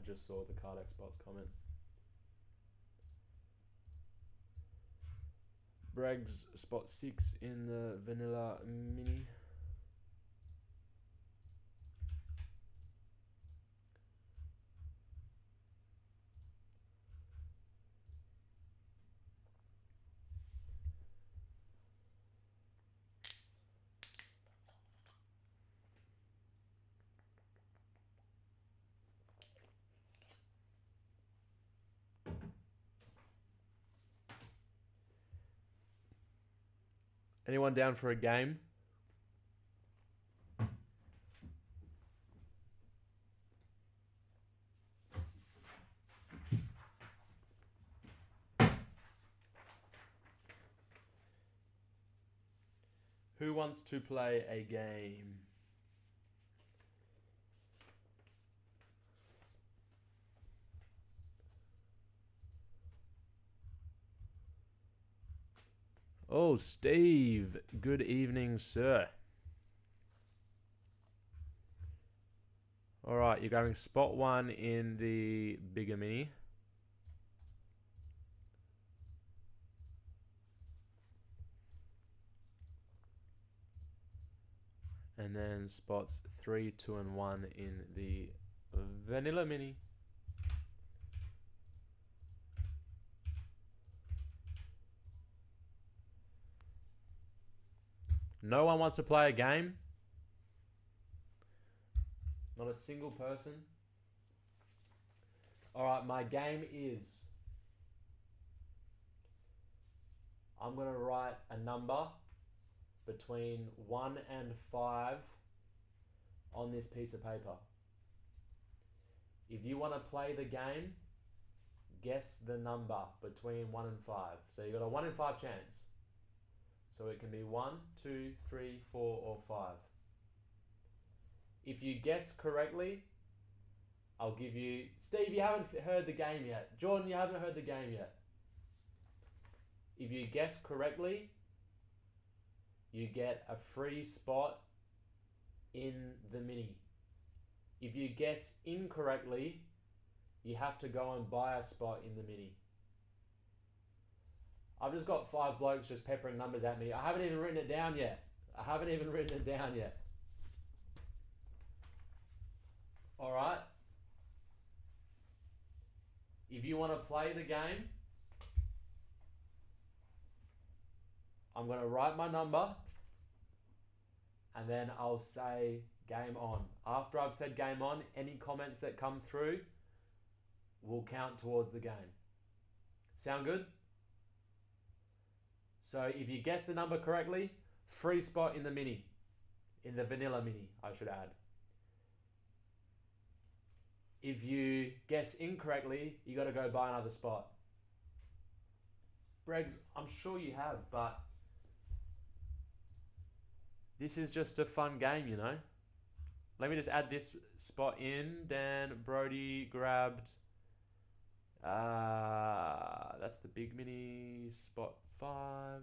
just saw the Card Xbox comment. Bragg's spot 6 in the vanilla mini. Anyone down for a game? Who wants to play a game? Oh, Steve. Good evening, sir. All right, you're going spot 1 in the bigger mini. And then spots 3, 2, and 1 in the vanilla mini. No one wants to play a game? Not a single person? Alright, my game is... I'm going to write a number between 1 and 5 on this piece of paper. If you want to play the game, guess the number between 1 and 5. So you've got a 1 in 5 chance. So it can be 1, 2, 3, 4, or 5. If you guess correctly, I'll give you... Steve, you haven't heard the game yet. Jordan, you haven't heard the game yet. If you guess correctly, you get a free spot in the mini. If you guess incorrectly, you have to go and buy a spot in the mini. I've just got 5 blokes just peppering numbers at me. I haven't even written it down yet. Alright. If you want to play the game, I'm going to write my number and then I'll say game on. After I've said game on, any comments that come through will count towards the game. Sound good? So if you guess the number correctly, free spot in the mini. In the vanilla mini, I should add. If you guess incorrectly, you got to go buy another spot. Bregs, I'm sure you have, but this is just a fun game, you know? Let me just add this spot in. Dan Brody grabbed... that's the big mini, spot 5.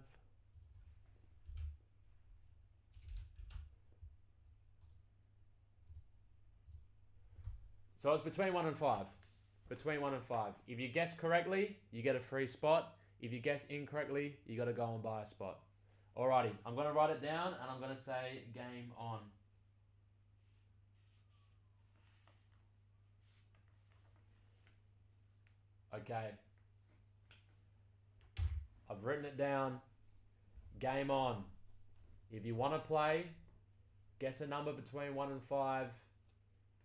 So it's between 1 and 5. Between 1 and 5. If you guess correctly, you get a free spot. If you guess incorrectly, you got to go and buy a spot. Alrighty, I'm going to write it down and I'm going to say game on. Okay. I've written it down. Game on. If you want to play, guess a number between 1 and 5.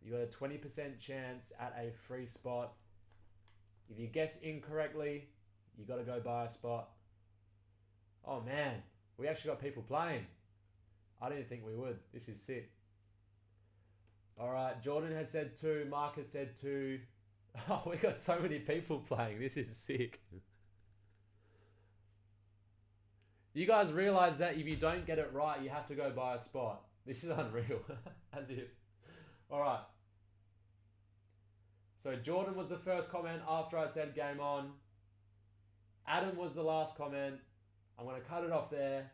You got a 20% chance at a free spot. If you guess incorrectly, you got to go buy a spot. Oh man, we actually got people playing. I didn't think we would. This is sick. All right, Jordan has said 2. Mark has said 2. Oh, we got so many people playing. This is sick. You guys realize that if you don't get it right, you have to go buy a spot. This is unreal. As if. All right. So Jordan was the first comment after I said game on. Adam was the last comment. I'm going to cut it off there.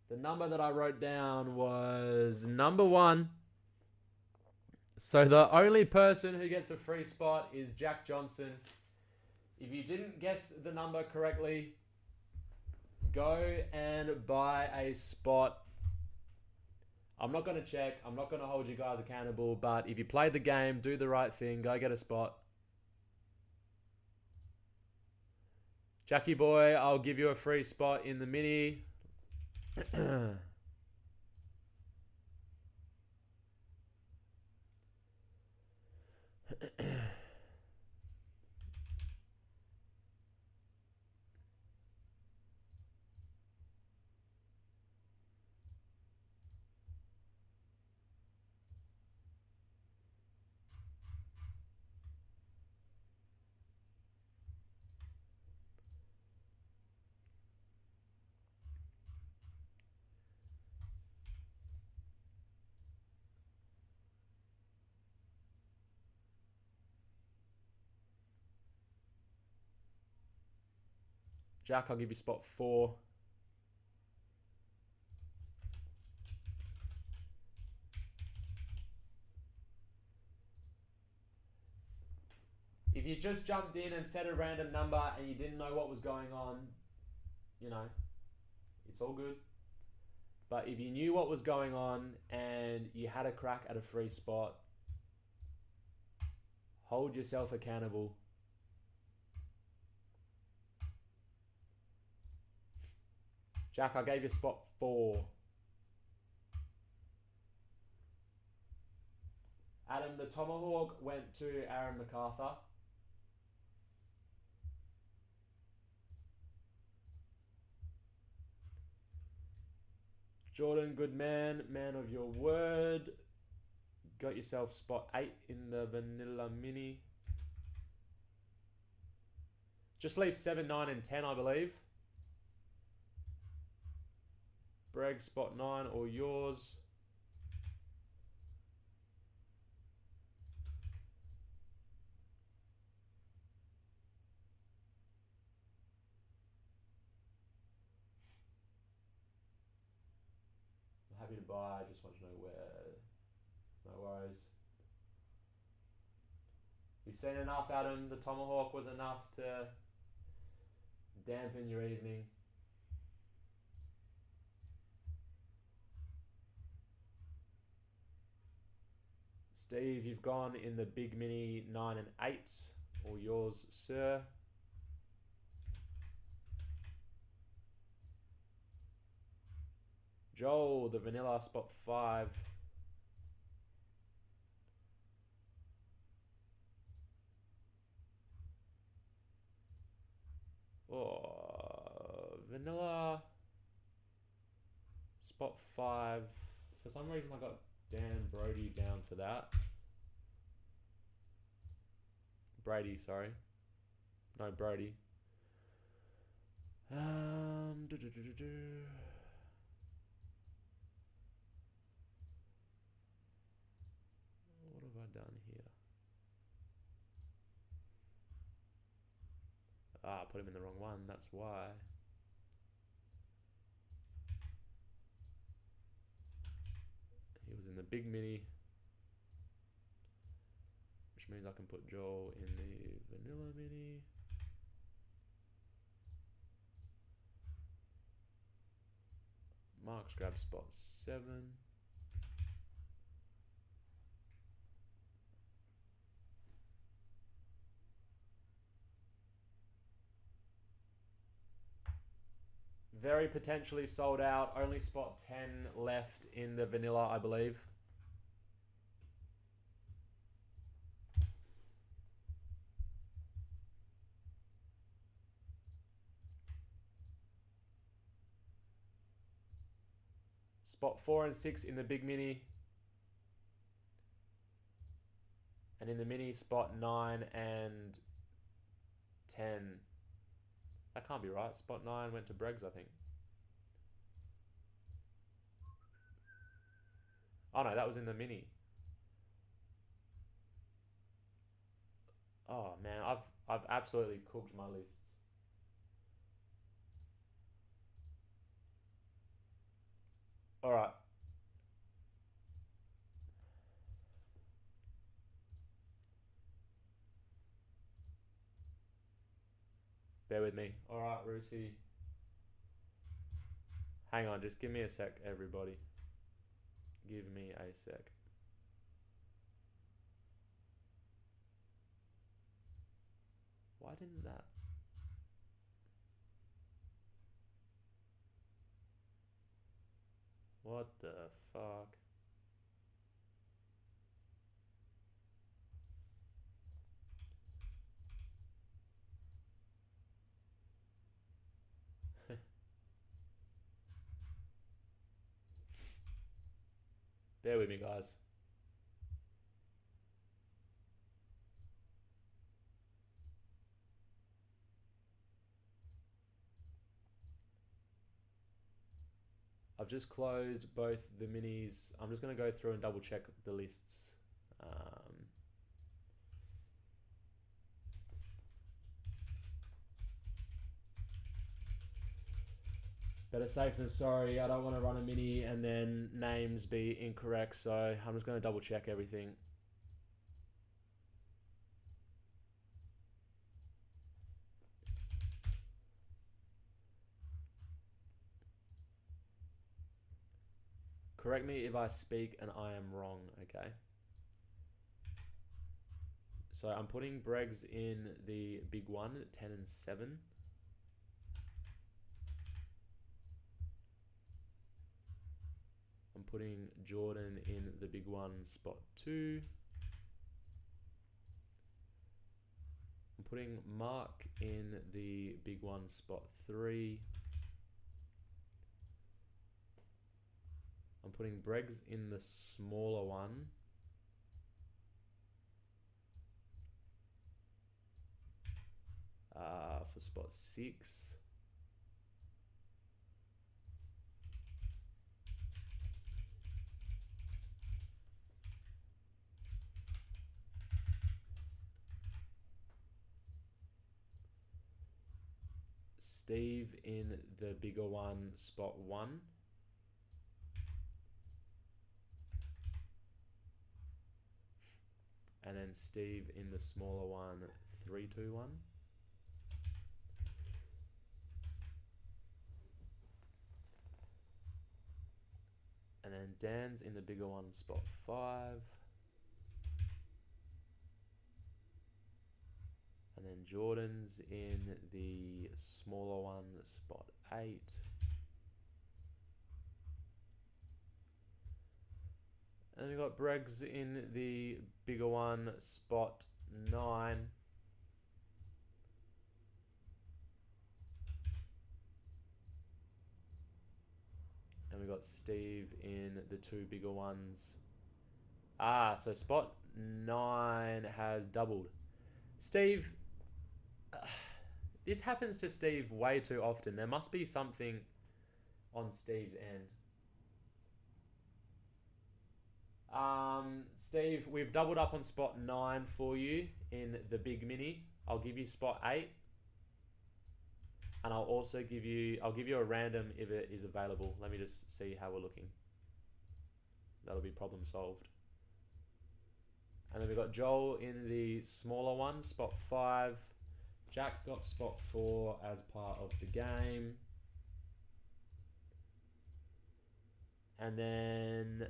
The number that I wrote down was number 1. So the only person who gets a free spot is Jack Johnson. If you didn't guess the number correctly, go and buy a spot. I'm not going to check. I'm not going to hold you guys accountable. But if you played the game, do the right thing. Go get a spot. Jackie boy, I'll give you a free spot in the mini. Jack, I'll give you spot 4. If you just jumped in and said a random number and you didn't know what was going on, you know, it's all good. But if you knew what was going on and you had a crack at a free spot, hold yourself accountable. Jack, I gave you spot 4. Adam, the tomahawk went to Aaron MacArthur. Jordan, good man, man of your word. Got yourself spot 8 in the vanilla mini. Just leave 7, 9, and 10, I believe. Breg, spot 9, all yours. I'm happy to buy, I just want to know where. No worries. You've seen enough, Adam. The tomahawk was enough to dampen your evening. Steve, you've gone in the big mini 9 and 8. All yours, sir. Joel, the vanilla, spot 5. Oh, vanilla, spot 5. For some reason I got Dan Brody down for that. Brady, sorry. No, Brody. What have I done here? I put him in the wrong one, that's why. He was in the big mini, which means I can put Joel in the vanilla mini. Mark's grabbed spot 7. Very potentially sold out. Only spot 10 left in the vanilla, I believe. Spot 4 and 6 in the big mini. And in the mini, spot 9 and 10. That can't be right. Spot 9 went to Briggs, I think. Oh no, that was in the mini. Oh man, I've absolutely cooked my lists. All right. Bear with me. All right, Rusi. Hang on, just give me a sec, everybody. Give me a sec. Why didn't that? What the fuck? Bear with me, guys. I've just closed both the minis. I'm just going to go through and double check the lists. Better safe than sorry. I don't want to run a mini and then names be incorrect, so I'm just going to double check everything. Correct me if I speak and I am wrong, okay? So I'm putting Bregs in the big one, 10 and 7. I'm putting Jordan in the big one, spot 2. I'm putting Mark in the big one, spot 3. I'm putting Bregs in the smaller one. For spot 6. Steve in the bigger one, spot 1. And then Steve in the smaller one, 3, 2, 1. And then Dan's in the bigger one, spot 5. And then Jordan's in the smaller one, spot 8. And then we've got Bregs in the bigger one, spot 9. And we got Steve in the 2 bigger ones. So spot 9 has doubled. Steve, this happens to Steve way too often. There must be something on Steve's end. Steve, we've doubled up on spot 9 for you in the big mini. I'll give you spot 8. And I'll also give you a random if it is available. Let me just see how we're looking. That'll be problem solved. And then we've got Joel in the smaller one, spot 5. Jack got spot 4 as part of the game. And then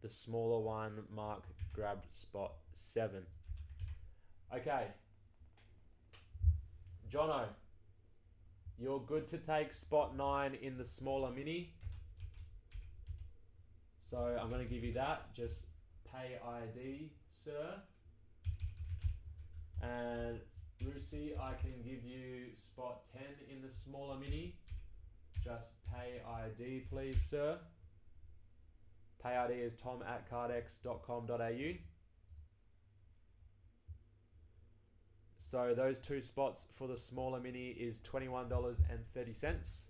the smaller one, Mark grabbed spot 7. Okay. Jono, you're good to take spot 9 in the smaller mini. So I'm going to give you that. Just pay ID, sir. And Lucy, I can give you spot 10 in the smaller mini. Just pay ID, please, sir. Pay ID is tom@cardex.com.au. So those 2 spots for the smaller mini is $21.30.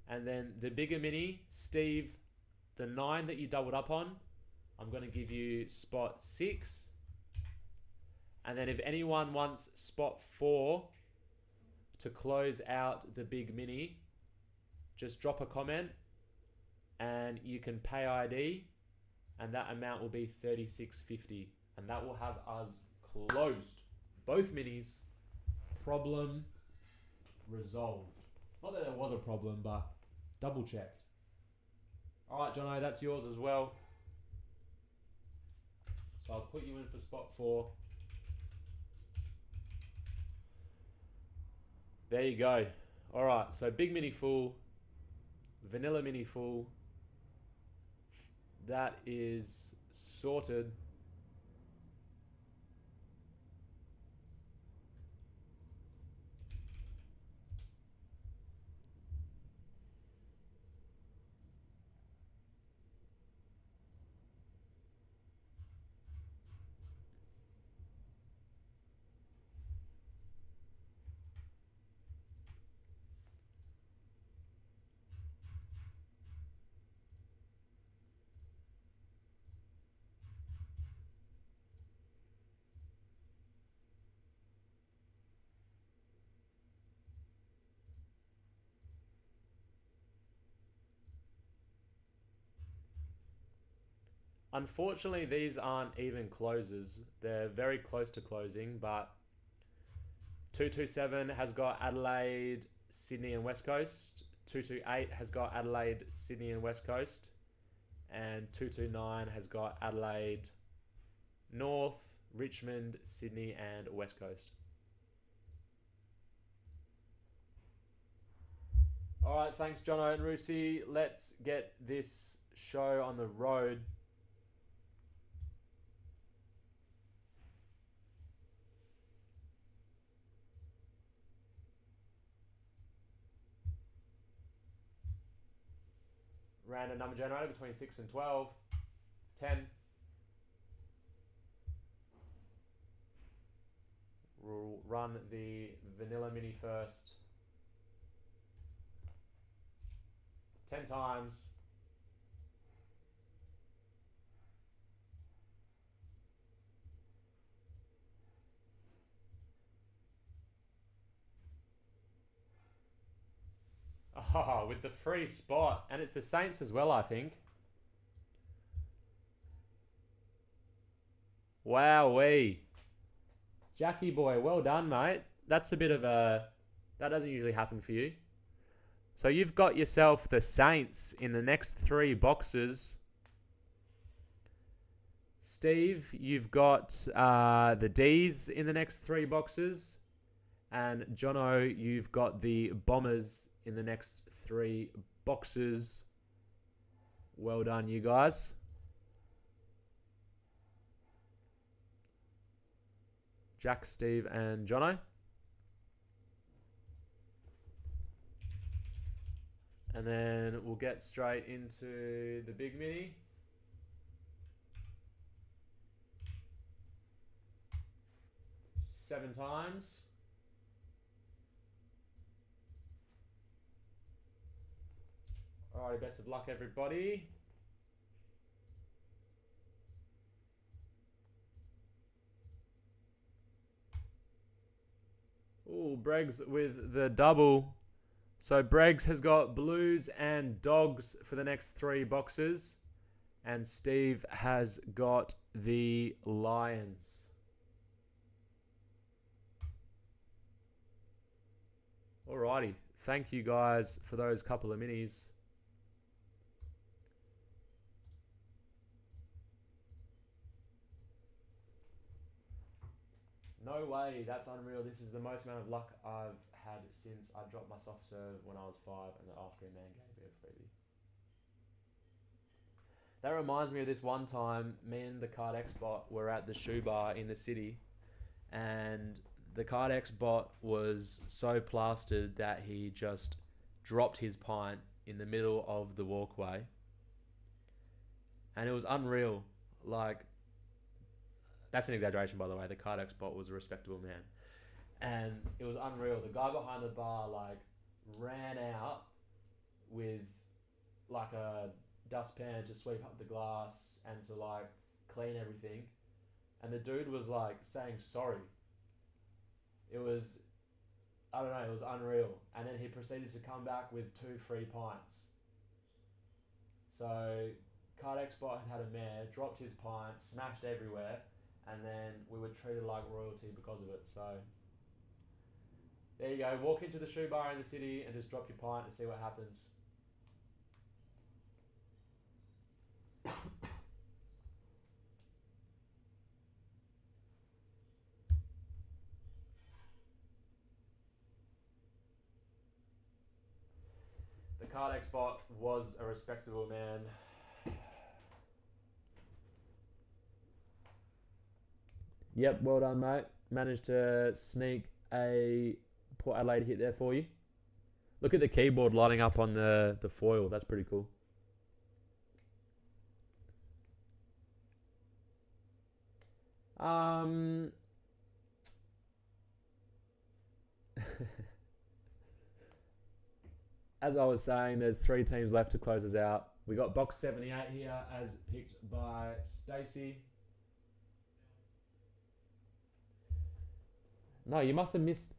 And then the bigger mini, Steve, the 9 that you doubled up on, I'm going to give you spot 6. And then if anyone wants spot 4 to close out the big mini, just drop a comment and you can pay ID and that amount will be $36.50 and that will have us closed both minis, problem resolved. Not that there was a problem, but double checked. All right, Jono, that's yours as well. So I'll put you in for spot 4. There you go. All right, so big mini full, vanilla mini full. That is sorted. Unfortunately, these aren't even closes. They're very close to closing, but 227 has got Adelaide, Sydney and West Coast. 228 has got Adelaide, Sydney and West Coast. And 229 has got Adelaide, North, Richmond, Sydney and West Coast. All right, thanks, Jono and Rusi. Let's get this show on the road. Random number generator between 6 and 12. 10. We'll run the vanilla mini first. 10 times. Oh, with the free spot. And it's the Saints as well, I think. Wowee. Jackie boy, well done, mate. That's a bit of a... That doesn't usually happen for you. So you've got yourself the Saints in the next 3 boxes. Steve, you've got the D's in the next 3 boxes. And Jono, you've got the Bombers in the next 3 boxes. Well done, you guys. Jack, Steve, and Jono. And then we'll get straight into the big mini. Seven times. Alrighty, best of luck, everybody. Ooh, Bregs with the double. So Bregs has got Blues and Dogs for the next 3 boxes. And Steve has got the Lions. Alrighty, thank you guys for those couple of minis. No way, that's unreal. This is the most amount of luck I've had since I dropped my soft serve when I was 5 and the off-screen man gave me a freebie. That reminds me of this one time, me and the Card X bot were at the shoe bar in the city, and the Card X bot was so plastered that he just dropped his pint in the middle of the walkway. And it was unreal. Like, that's an exaggeration, by the way. The Card X bot was a respectable man. And it was unreal. The guy behind the bar, like, ran out with, like, a dustpan to sweep up the glass and to, like, clean everything. And the dude was, like, saying sorry. It was, I don't know, it was unreal. And then he proceeded to come back with 2 free pints. So, Card X bot had a mare, dropped his pint, smashed everywhere. And then we were treated like royalty because of it. So There you go. Walk into the shoe bar in the city and just drop your pint and see what happens. The Cardex bot was a respectable man. Yep, well done, mate. Managed to sneak a Port Adelaide hit there for you. Look at the keyboard lighting up on the foil. That's pretty cool. As I was saying, there's 3 teams left to close us out. We got box 78 here as picked by Stacey. No, you must have missed.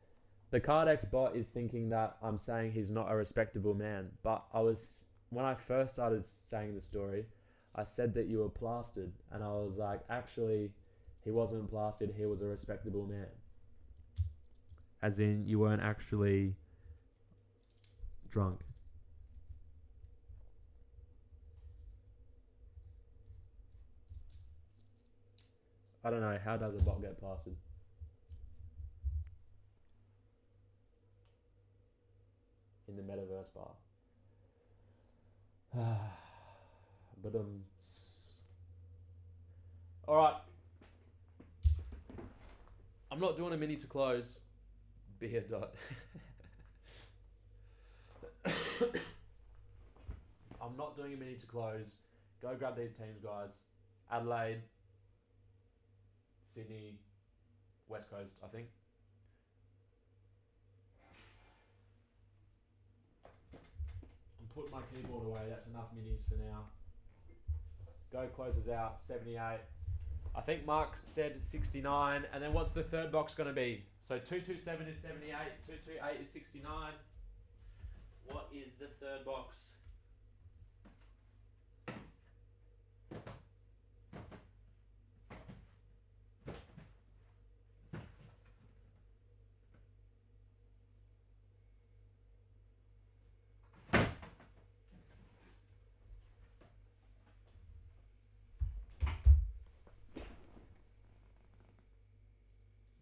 The Cardex bot is thinking that I'm saying he's not a respectable man. But when I first started saying the story, I said that you were plastered. And I was like, actually, he wasn't plastered. He was a respectable man. As in, you weren't actually drunk. I don't know. How does a bot get plastered? In the metaverse bar. But alright. I'm not doing a mini to close. Beer dot. I'm not doing a mini to close. Go grab these teams, guys. Adelaide, Sydney, West Coast, I think. I'm putting my keyboard away. That's enough minis for now. Go closes out, 78. I think Mark said 69. And then what's the third box going to be? So 227 is 78. 228 is 69. What is the third box?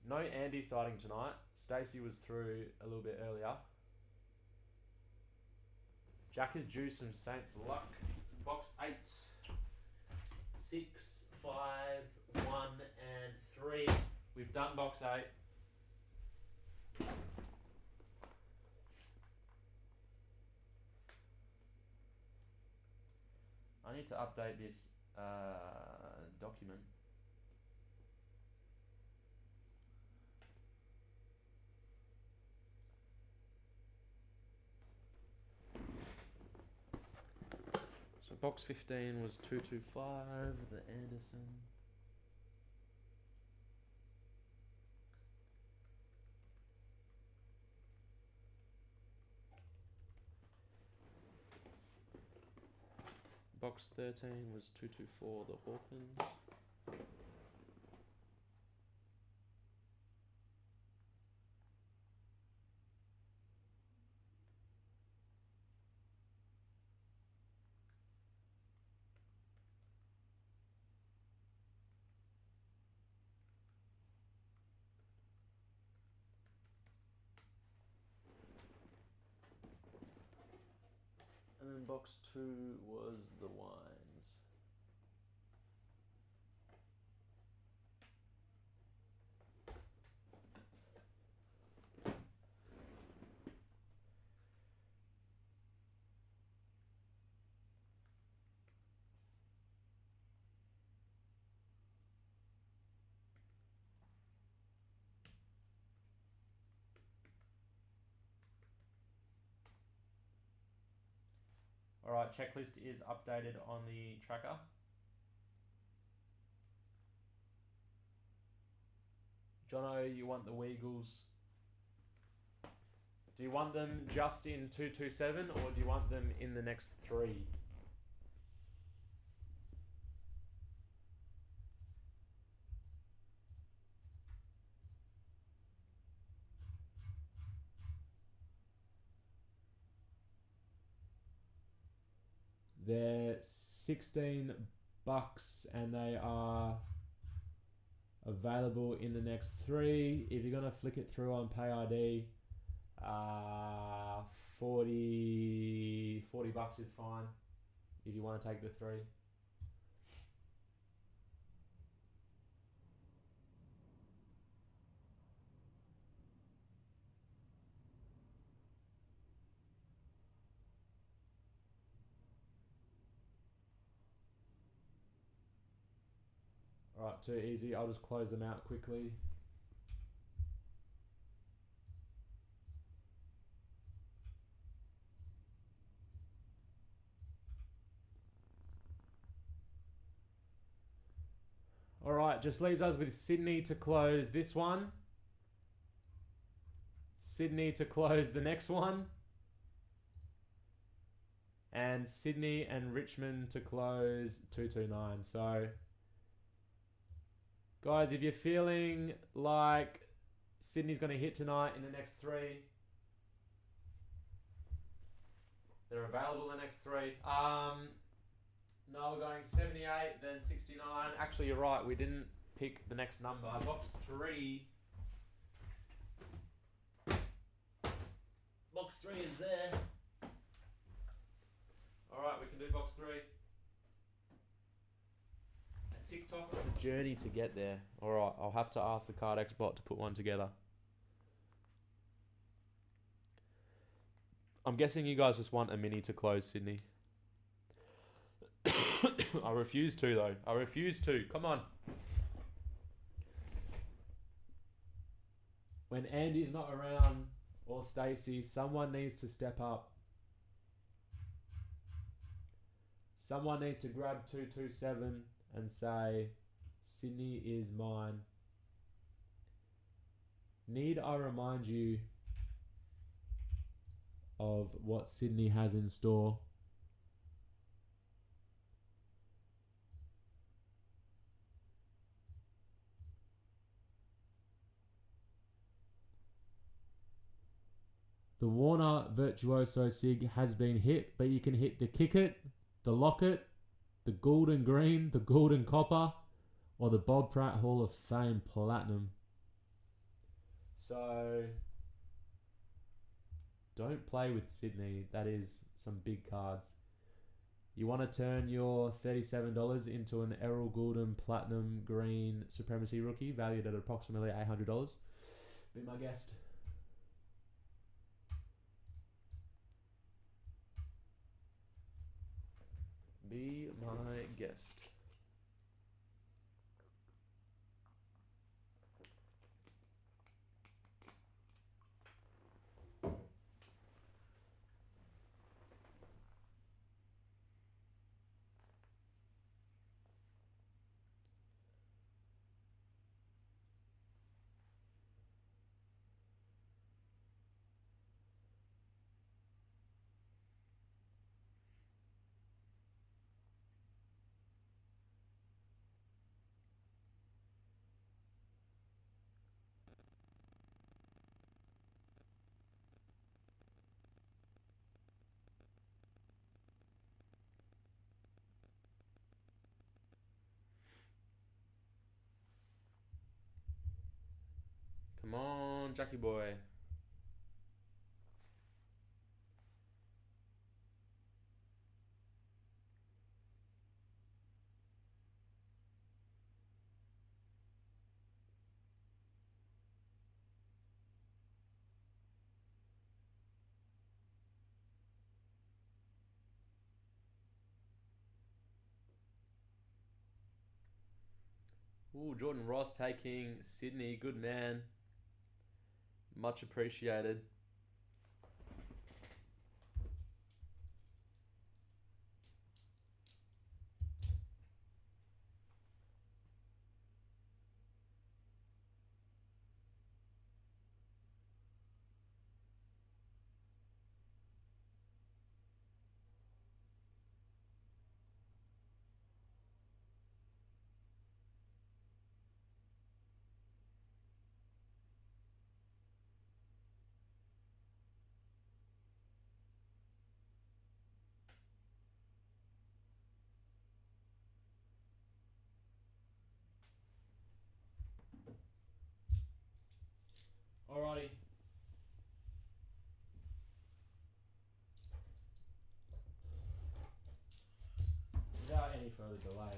No Andy sighting tonight. Stacey was through a little bit earlier. Jack is due some Saints luck. Box 8. 6, 5, 1, and 3. We've done box 8. I need to update this document. So box 15 was 225, the Anderson. Box 13 was 224, the Hawkins. And then box 2 was the wines. Alright, checklist is updated on the tracker. Jono, you want the Weagles? Do you want them just in 227 or do you want them in the next 3? They're $16 and they are available in the next 3. If you're gonna flick it through on Pay ID, 40 bucks is fine if you want to take the 3. Alright, too easy. I'll just close them out quickly. Alright, just leaves us with Sydney to close this one. Sydney to close the next one. And Sydney and Richmond to close 229. So, guys, if you're feeling like Sydney's going to hit tonight in the next 3, they're available in the next 3. No, we're going 78, then 69. Actually, you're right. We didn't pick the next number. Box 3. Box 3 is there. Alright, we can do box 3. A TikTok on the journey to get there. Alright, I'll have to ask the Card Bot to put one together. I'm guessing you guys just want a mini to close Sydney. I refuse to, though. I refuse to. Come on. When Andy's not around, or Stacey, someone needs to step up. Someone needs to grab 227 and say, Sydney is mine. Need I remind you of what Sydney has in store? The Warner Virtuoso Sig has been hit, but you can hit the Kick-It, the Locket, the Golden Green, the Golden Copper, or the Bob Pratt Hall of Fame Platinum. So, don't play with Sydney. That is some big cards. You want to turn your $37 into an Errol Goulden Platinum Green Supremacy Rookie, valued at approximately $800. Be my guest. Be my guest. Come on, Jackie boy. Ooh, Jordan Ross taking Sydney. Good man. Much appreciated. Alrighty. Without any further delay,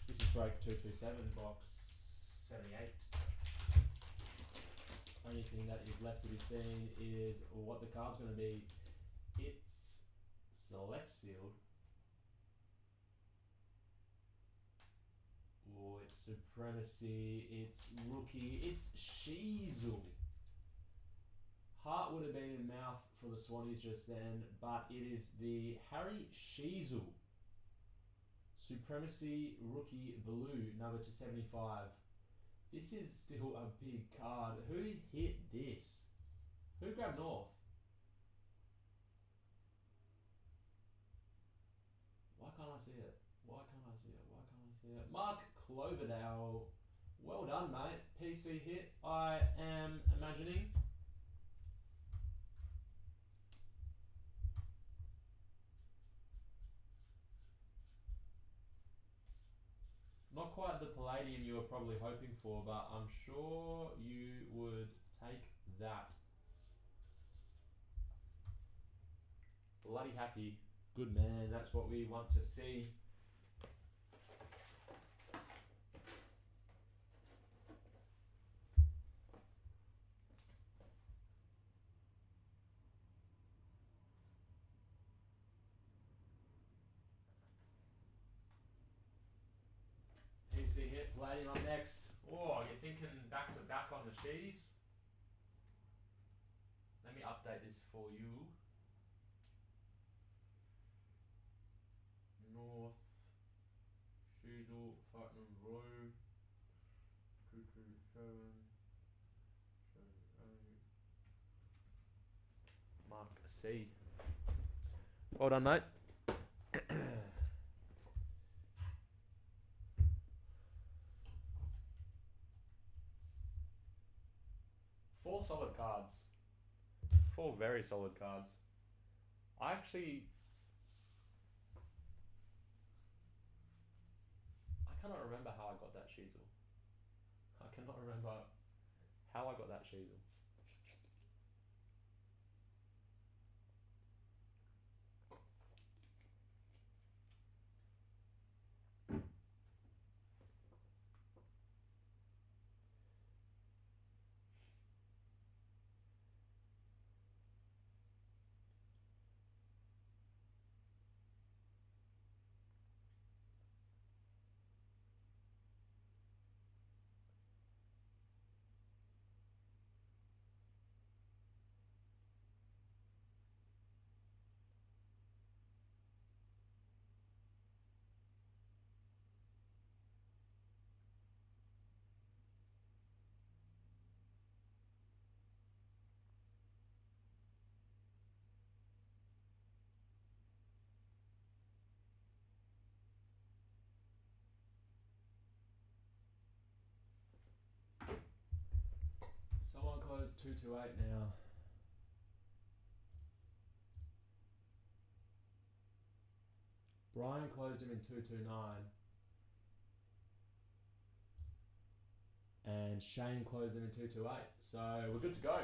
this is break 227, box 78. Only thing that is left to be seen is what the card's going to be. It's select sealed. Oh, it's supremacy, it's rookie, it's Sheezel. Heart would have been in mouth for the Swannies just then, but it is the Harry Sheezel. Supremacy rookie blue, number to 75. This is still a big card. Who hit this? Who grabbed North? Why can't I see it? Why can't I see it? Why can't I see it? Mark Cloverdale. Well done, mate. PC hit, I am imagining. Not quite the Palladium you were probably hoping for, but I'm sure you would take that. Bloody happy. Good man, that's what we want to see. PC hit, Palladium up next. Oh, you're thinking back to back on the cheese? Let me update this for you. North, Sheezel, Platinum Row, 227, Mark C. Well done, mate. Four solid cards. Four very solid cards. I cannot remember how I got that Sheezel. I cannot remember how I got that Sheezel. Someone closed 228 now. Brian closed him in 229. And Shane closed him in 228. So we're good to go. I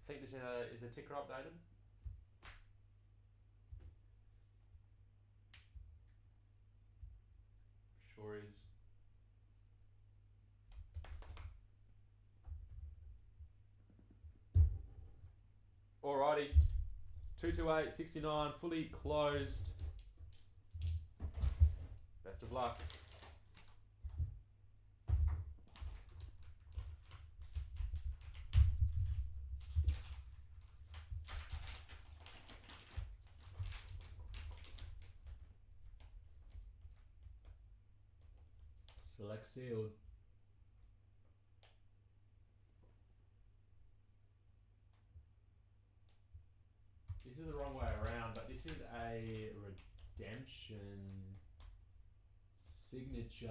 think this is the ticker updated? Sure is. Alrighty. 228, 69, fully closed. Best of luck. Select sealed. This is the wrong way around, but this is a redemption signature.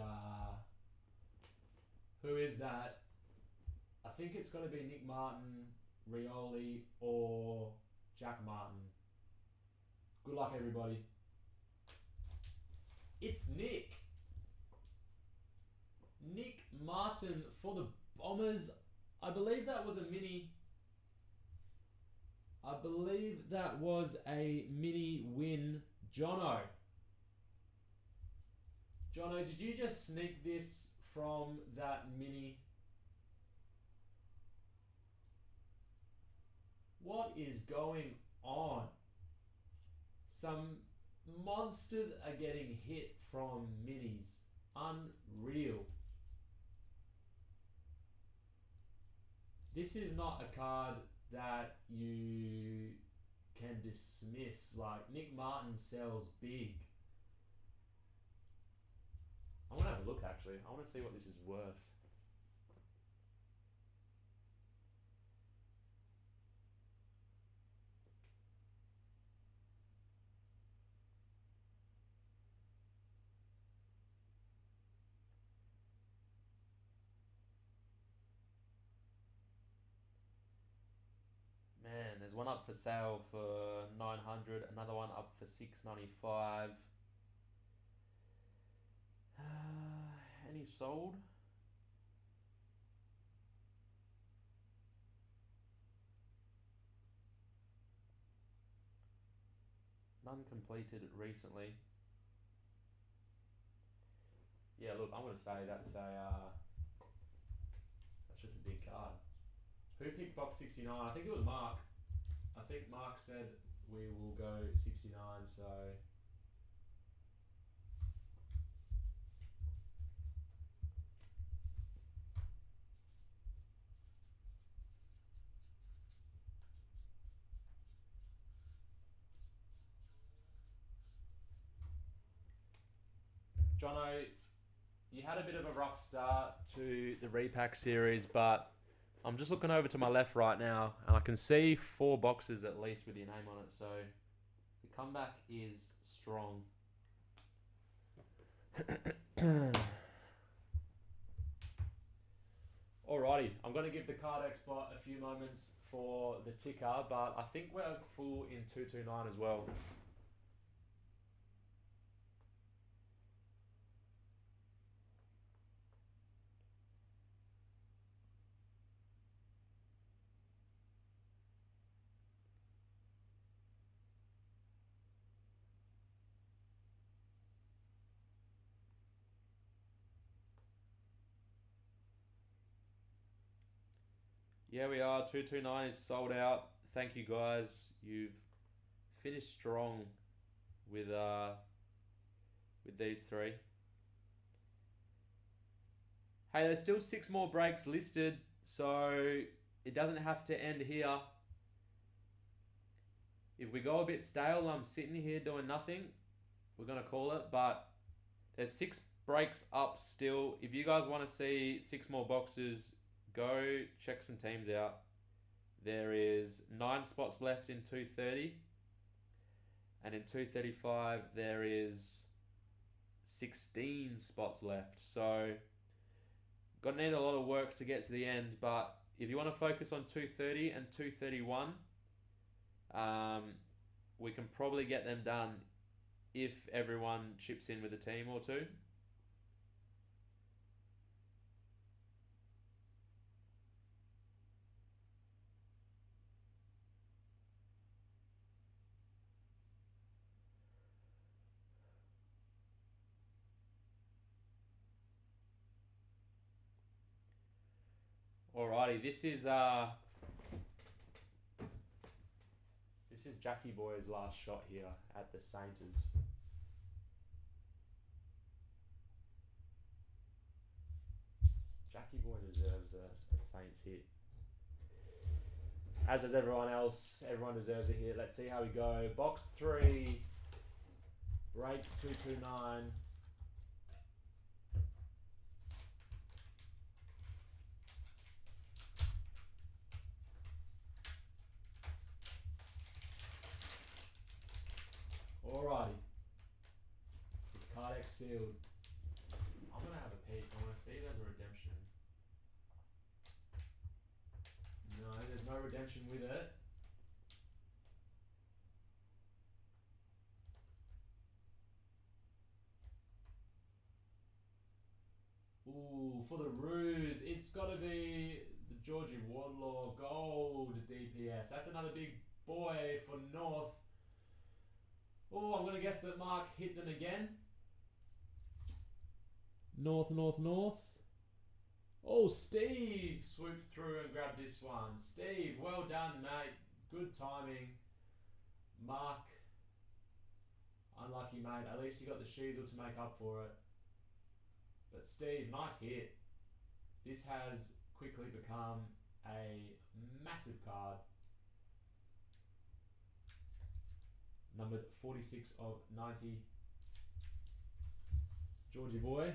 Who is that? I think it's going to be Nick Martin, Rioli, or Jack Martin. Good luck, everybody. It's Nick. Nick Martin for the Bombers. I believe that was a mini. I believe that was a mini win. Jono, did you just sneak this from that mini? What is going on? Some monsters are getting hit from minis. Unreal. This is not a card that you can dismiss. Like, Nick Martin sells big. I want to have a look, actually. I want to see what this is worth. Man, there's one up for sale for 900, another one up for 695. Any sold? None completed recently. Yeah, look, I'm gonna say that's just a big card. Who picked box 69? I think it was Mark. I think Mark said we will go 69, so... Jono, you had a bit of a rough start to the repack series, but I'm just looking over to my left right now, and I can see 4 boxes at least with your name on it, so the comeback is strong. Alrighty, I'm going to give the card expert a few moments for the ticker, but I think we're full in 229 as well. Yeah, we are. 229 is sold out. Thank you, guys. You've finished strong with these 3. Hey, there's still 6 more breaks listed, so it doesn't have to end here. If we go a bit stale, I'm sitting here doing nothing, we're going to call it, but there's 6 breaks up still. If you guys want to see 6 more boxes, go check some teams out. There is 9 spots left in 230, and in 235 there is 16 spots left. So gonna need a lot of work to get to the end, but if you want to focus on 230 and 231, we can probably get them done if everyone chips in with a team or 2. Alrighty, this is Jackie Boy's last shot here at the Saints. Jackie Boy deserves a Saints hit. As does everyone else. Everyone deserves a hit. Let's see how we go. Box 3, break 229. Alrighty. It's card X sealed. I'm going to have a peek. I want to see if there's a redemption. No, there's no redemption with it. for the Roos, it's got to be the Georgie Wardlaw Gold DPS. That's another big boy for North. Oh, I'm going to guess that Mark hit them again. North. Oh, Steve swooped through and grabbed this one. Steve, well done, mate. Good timing. Mark, unlucky, mate. At least you got the Sheasel to make up for it. But Steve, nice hit. This has quickly become a massive card. Numbered 46 of 90. Georgie boy.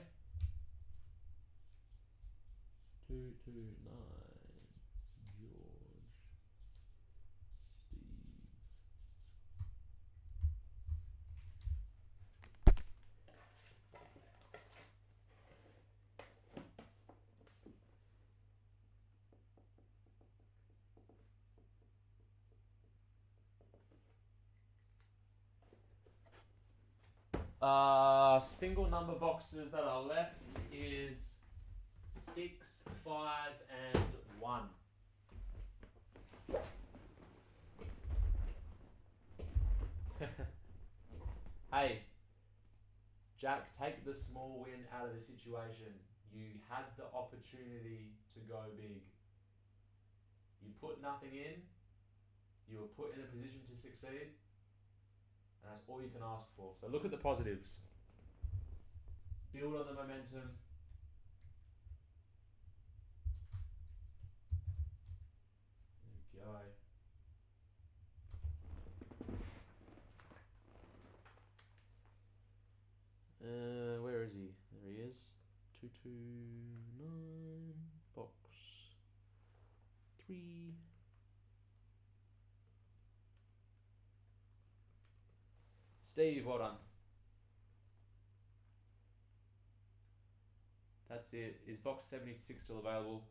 229. George. Steve. Single number boxes that are left is 6, 5, and 1. Hey, Jack, take the small win out of the situation. You had the opportunity to go big. You put nothing in. You were put in a position to succeed. And that's all you can ask for. So look at the positives. Build on the momentum. There we go. Where is he? There he is. 229. Box 3. Steve, well done. That's it. Is box 76 still available?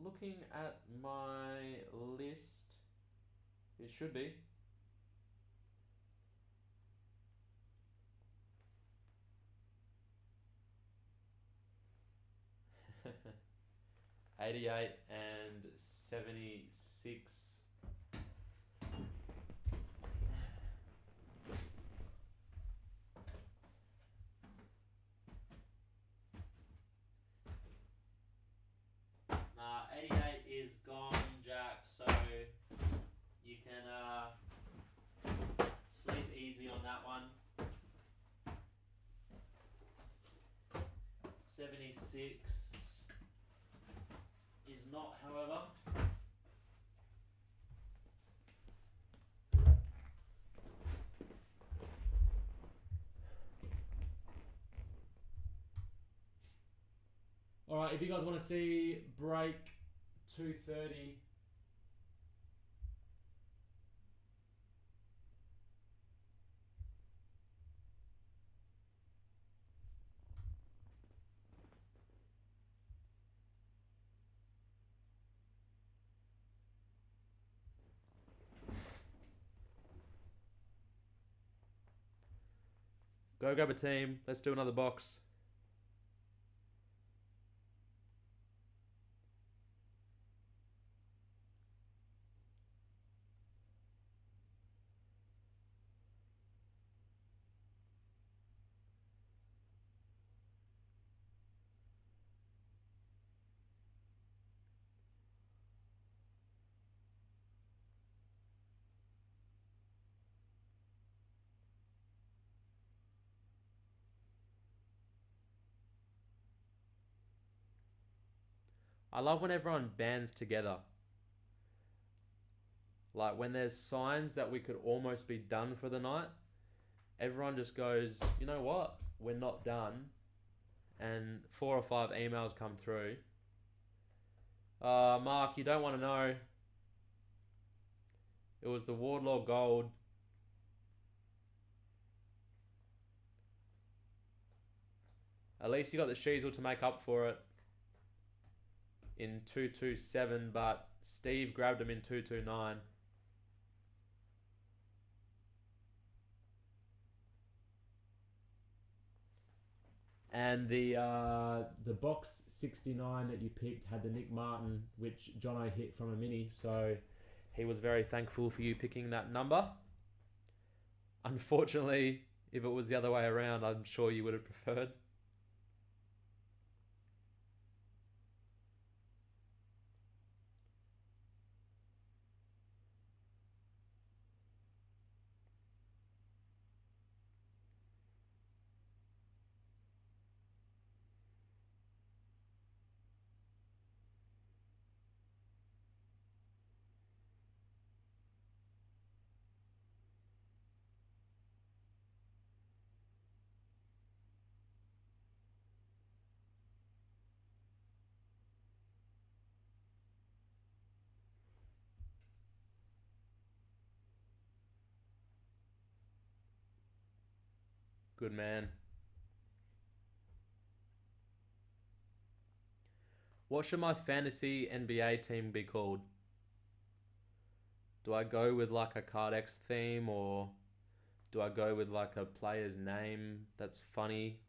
Looking at my list, it should be. $88 and $76. Nah, 88 is gone, Jack, so you can sleep easy on that one. 76 is not, however. All right, if you guys want to see break 230. Go grab a team. Let's do another box. I love when everyone bands together. Like when there's signs that we could almost be done for the night, everyone just goes, you know what? We're not done. And 4 or 5 emails come through. Mark, you don't want to know. It was the Wardlaw Gold. At least you got the Sheasel to make up for it in 227, but Steve grabbed him in 229. And the box 69 that you picked had the Nick Martin, which Jono hit from a mini, so he was very thankful for you picking that number. Unfortunately, if it was the other way around, I'm sure you would have preferred. Good man. What should my fantasy NBA team be called? Do I go with like a Card X theme, or do I go with like a player's name that's funny?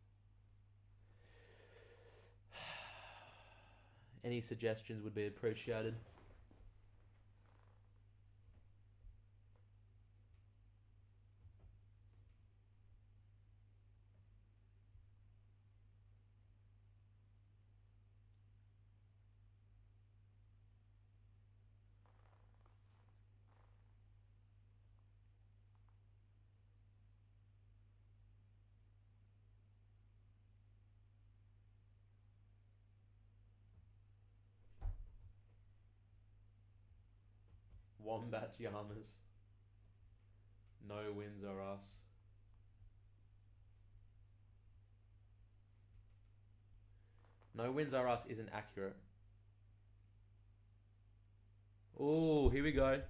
Any suggestions would be appreciated. Wombat Yamas. No wins are us. No wins are us isn't accurate. Oh, here we go.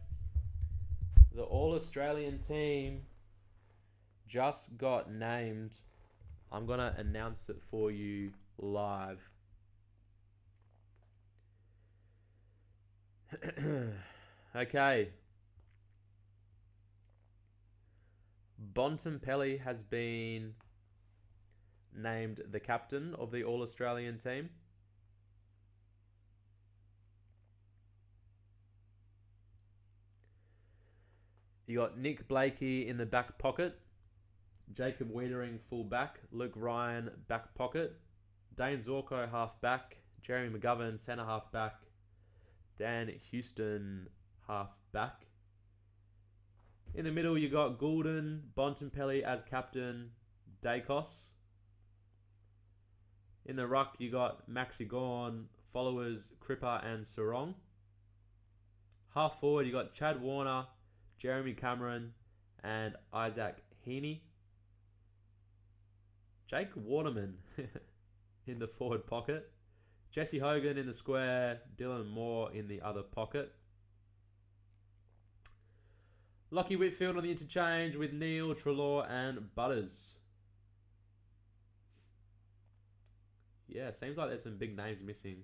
The All Australian team just got named. I'm going to announce it for you live. Okay. Bontempelli has been named the captain of the All Australian team. You got Nick Blakey in the back pocket, Jacob Wiedering full back, Luke Ryan back pocket, Dane Zorko half back, Jeremy McGovern centre half back, Dan Houston half back. In the middle, you got Goulden, Bontempelli as captain, Dacos. In the ruck, you got Maxi Gorn, followers Cripper and Sarong. Half forward, you got Chad Warner, Jeremy Cameron, and Isaac Heaney. Jake Waterman in the forward pocket. Jesse Hogan in the square, Dylan Moore in the other pocket. Lockie Whitfield on the interchange with Neil, Treloar, and Butters. Yeah, seems like there's some big names missing.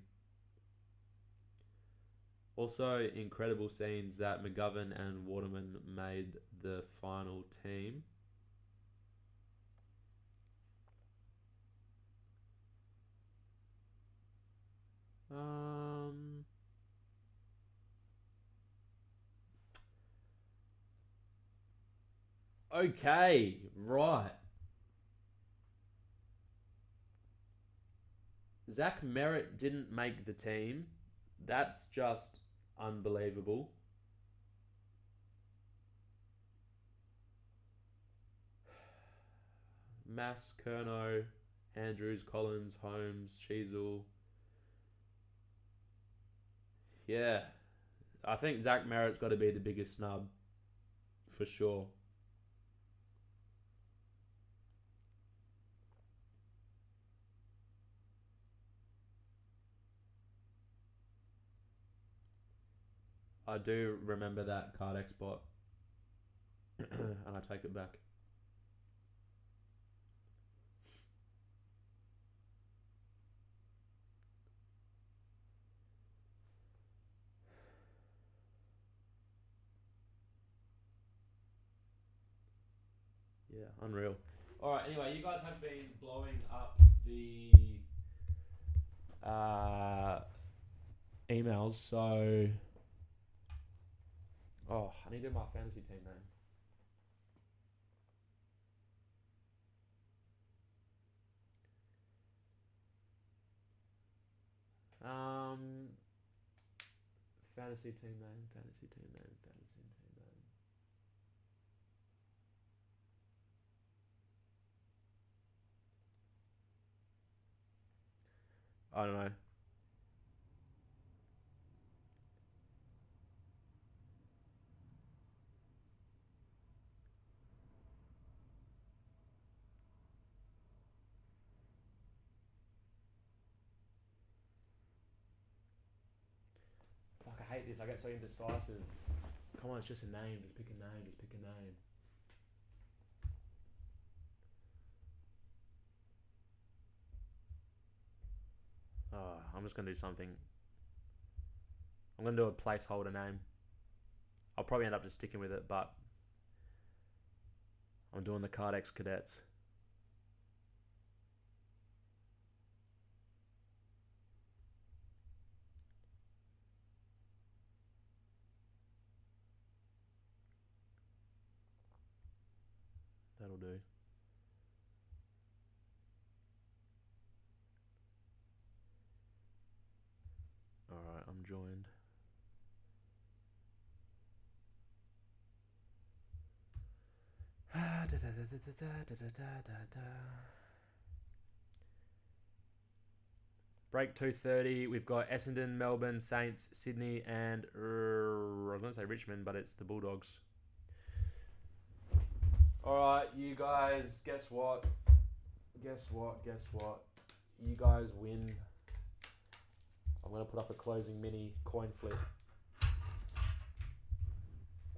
Also, incredible scenes that McGovern and Waterman made the final team. Okay, right. Zach Merritt didn't make the team. That's just unbelievable. Mass, Kerno, Andrews, Collins, Holmes, Sheasel. Yeah. I think Zach Merritt's got to be the biggest snub. For sure. I do remember that card export. And I take it back. Yeah, unreal. Alright, anyway, you guys have been blowing up the emails, so... Oh, I need to do my fantasy team name. Fantasy team name. I don't know. Fuck, I hate this. I get so indecisive. Come on, it's just a name. Just pick a name. Oh, I'm just going to do something. I'm going to do a placeholder name. I'll probably end up just sticking with it, but I'm doing the Cardex Cadets. That'll do. Alright, I'm joined. Break 2:30. We've got Essendon, Melbourne, Saints, Sydney, and I was going to say Richmond, but it's the Bulldogs. Alright, you guys, guess what? You guys win. I'm going to put up a closing mini coin flip.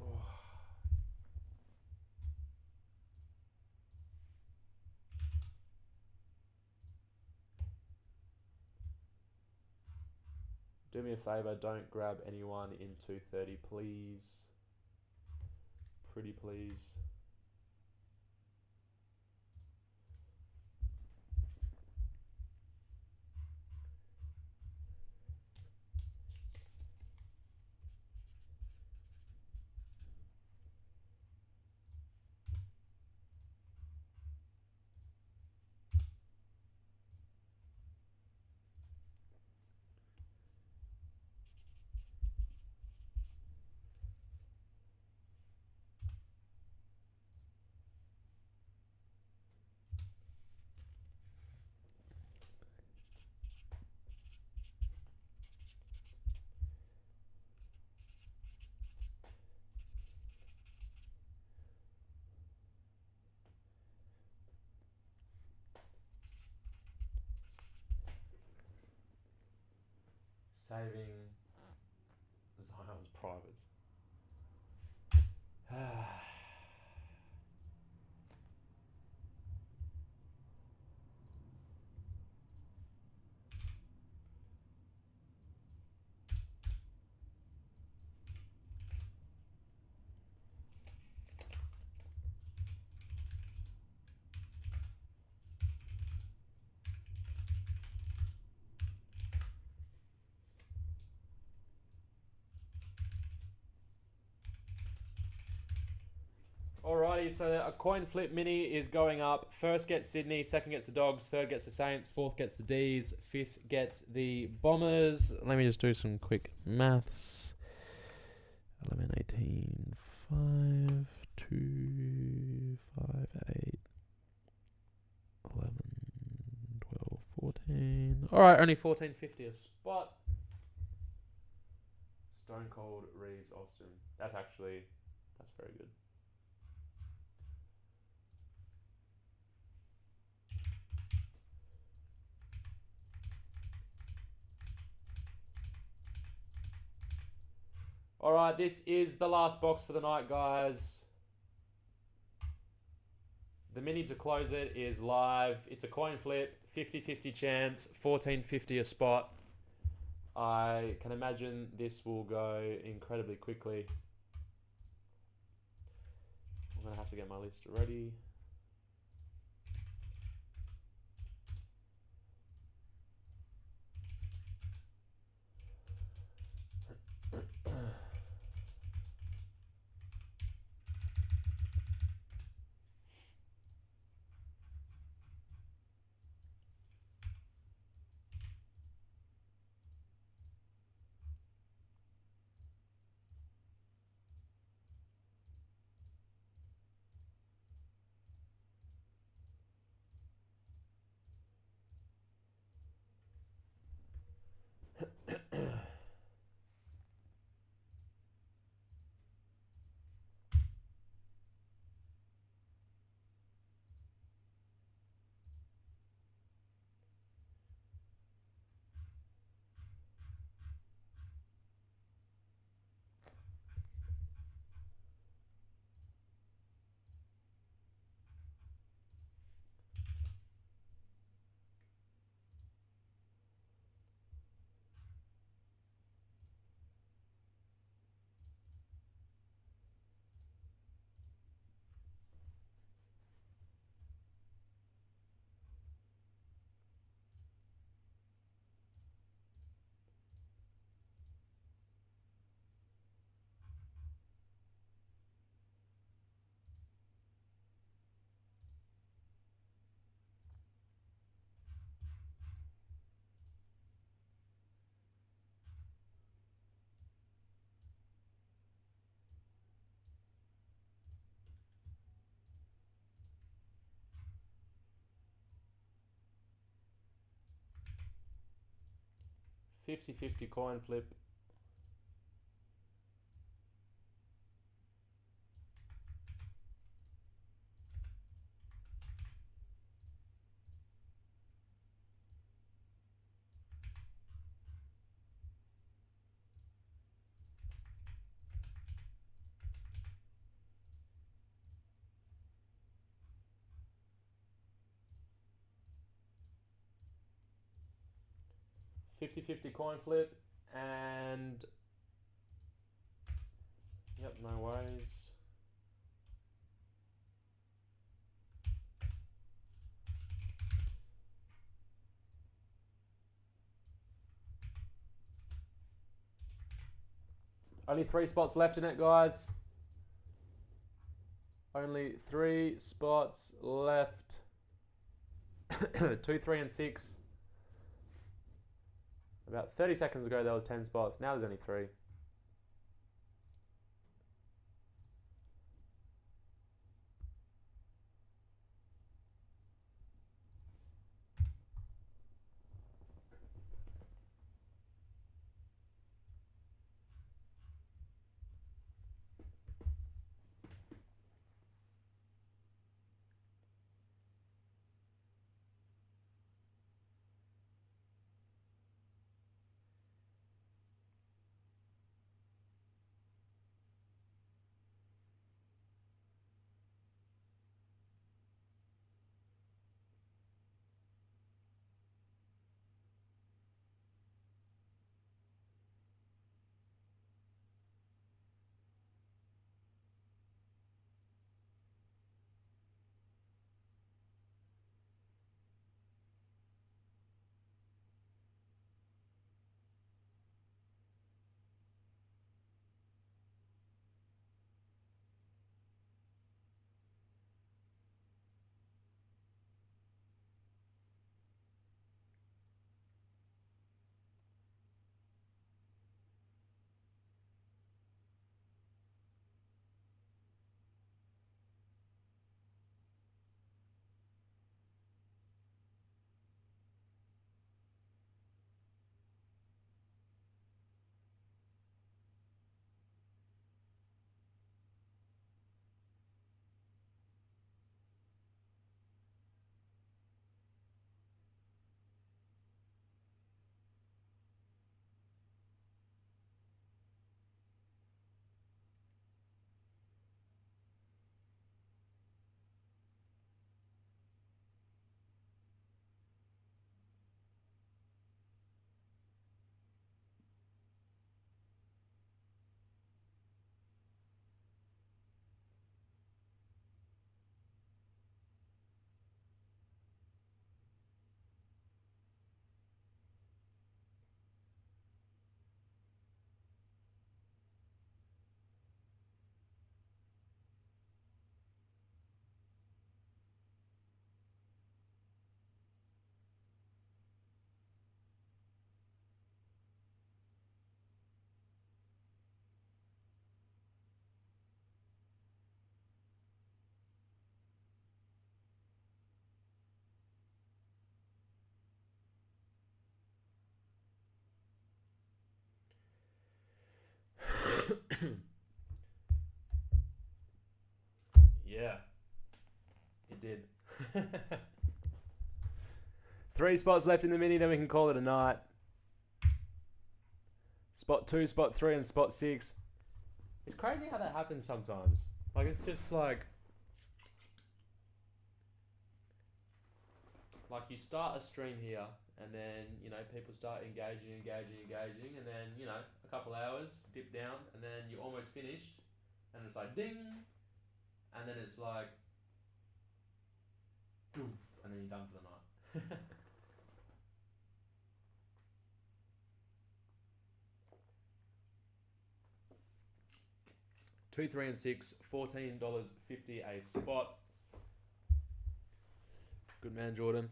Oh. Do me a favour, don't grab anyone in 2:30, please. Pretty please. Saving Zion's privates. Alrighty, so a coin flip mini is going up. First gets Sydney, second gets the Dogs, third gets the Saints, fourth gets the D's, fifth gets the Bombers. Let me just do some quick maths. 11, 18, 5, 2, 5, 8, 11, 12, 14. Alright, only 14.50 a spot. Stone Cold Reeves Austin. That's very good. Alright, this is the last box for the night, guys. The mini to close it is live. It's a coin flip, 50-50 chance, 14.50 a spot. I can imagine this will go incredibly quickly. I'm going to have to get my list ready. 50-50 coin flip. $50-50 coin flip, and yep, no worries. Only 3 spots left in it, guys. Only 3 spots left. 2, 3, and 6. About 30 seconds ago, there was 10 spots. Now there's only 3. Yeah, it did. 3 spots left in the mini, then we can call it a night. Spot 2, spot 3, and spot 6. It's crazy how that happens sometimes. Like, it's just like you start a stream here, and then, you know, people start engaging, and then, you know, a couple hours, dip down, and then you're almost finished, and it's like, ding, and then it's like, doof, and then you're done for the night. 2, 3, and 6, $14.50 a spot. Good man, Jordan.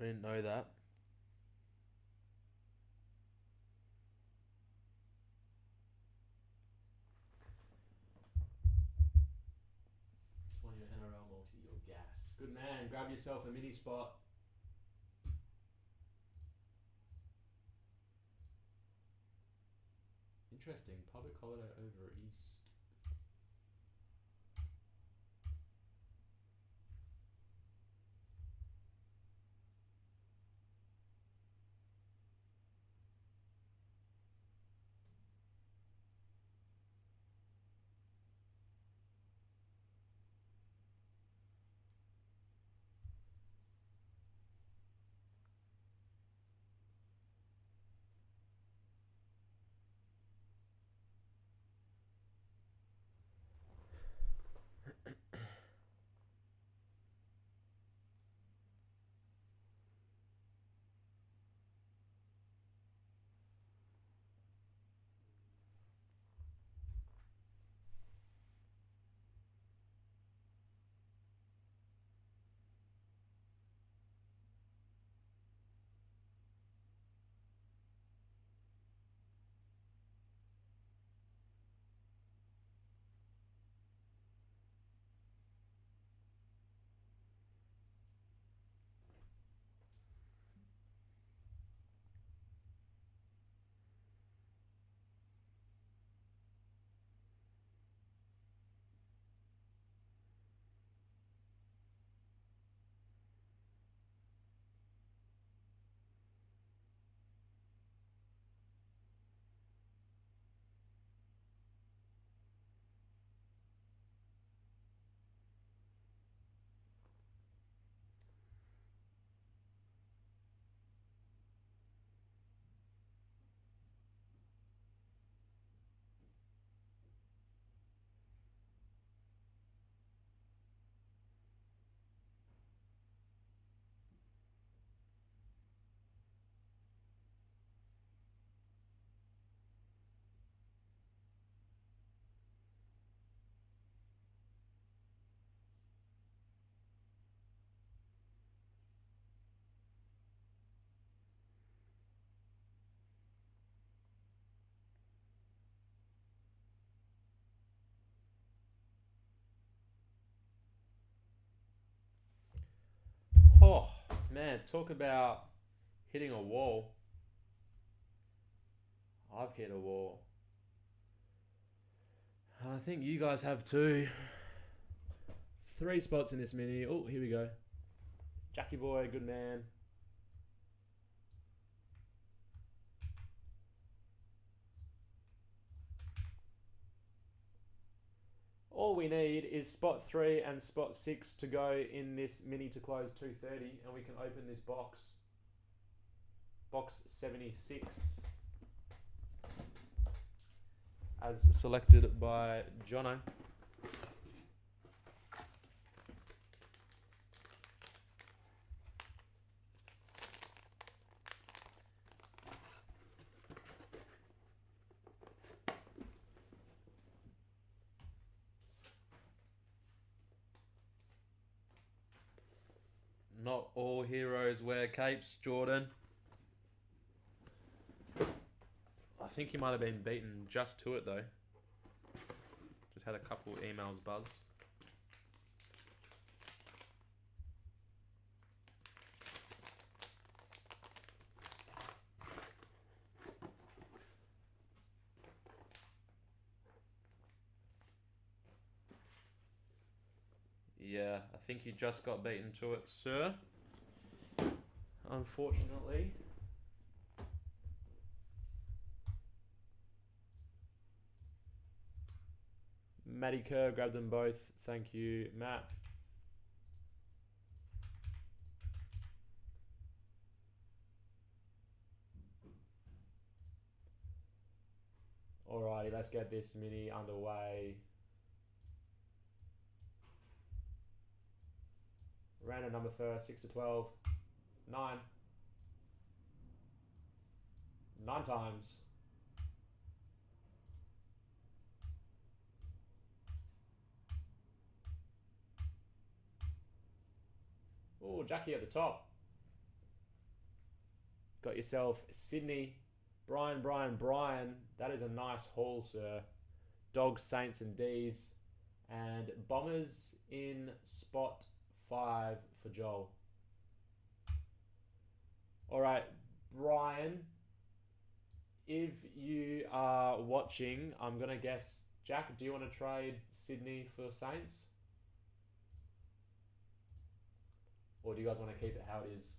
I didn't know that. It's one of your NRL multi. You're gassed. Good man. Grab yourself a mini spot. Interesting. Public holiday over East. Oh, man. Talk about hitting a wall. I've hit a wall. I think you guys have too. 3 spots in this mini. Oh, here we go. Jackie boy, good man. All we need is spot 3 and spot 6 to go in this mini to close 230, and we can open this box. Box 76. As selected by Jono. Not all heroes wear capes, Jordan. I think he might have been beaten just to it though. Just had a couple emails buzz. Yeah, I think you just got beaten to it, sir. Unfortunately. Matty Kerr, grab them both. Thank you, Matt. Alrighty, let's get this mini underway. Random number first, 6 to 12. 9. 9 times. Oh, Jackie at the top. Got yourself Sydney. Brian. That is a nice haul, sir. Dogs, Saints, and D's. And Bombers in spot 5 for Joel. All right, Brian. If you are watching, I'm going to guess... Jack, do you want to trade Sydney for Saints? Or do you guys want to keep it how it is?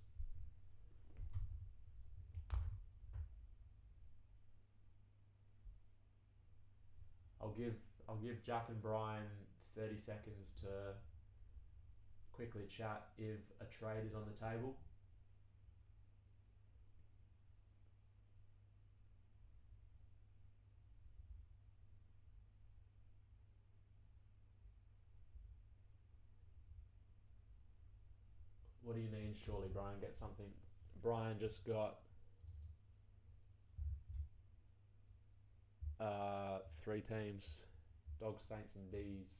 I'll give Jack and Brian 30 seconds to quickly chat if a trade is on the table. What do you mean, surely Brian get something? Brian just got 3 teams. Dogs, Saints, and D's.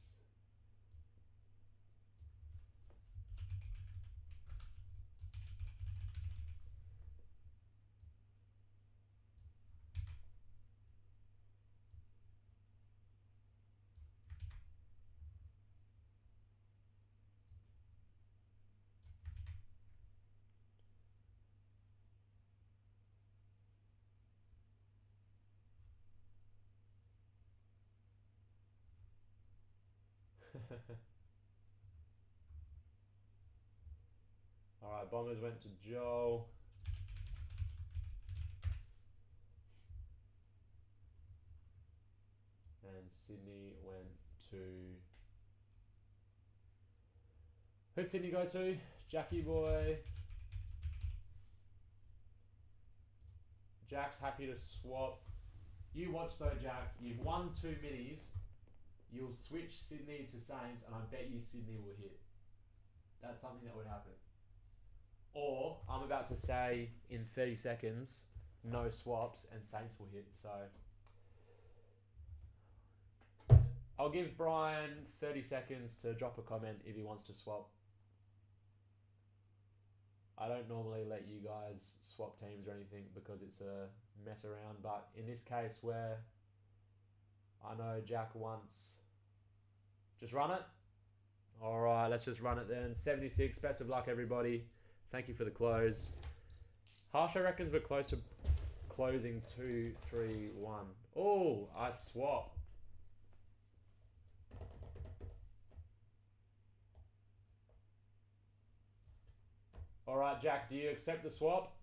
Alright, Bombers went to Joel. And Sydney went to... Who'd Sydney go to? Jackie boy. Jack's happy to swap. You watch though, Jack. You've won 2 minis. You'll switch Sydney to Saints, and I bet you Sydney will hit. That's something that would happen. Or, I'm about to say, in 30 seconds, no swaps, and Saints will hit. So, I'll give Brian 30 seconds to drop a comment if he wants to swap. I don't normally let you guys swap teams or anything because it's a mess around. But in this case where I know Jack wants... Just run it? Alright, let's just run it then. 76, best of luck everybody. Thank you for the close. Harsha reckons we're close to closing 2, 3, 1. Oh, I swap. Alright, Jack, do you accept the swap?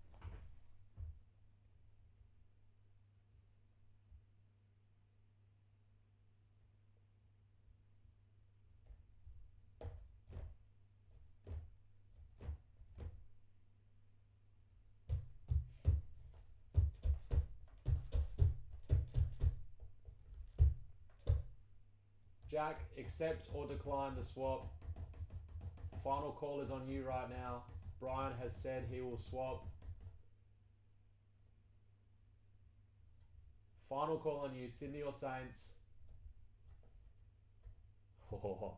Jack, accept or decline the swap. Final call is on you right now. Brian has said he will swap. Final call on you, Sydney or Saints? Oh.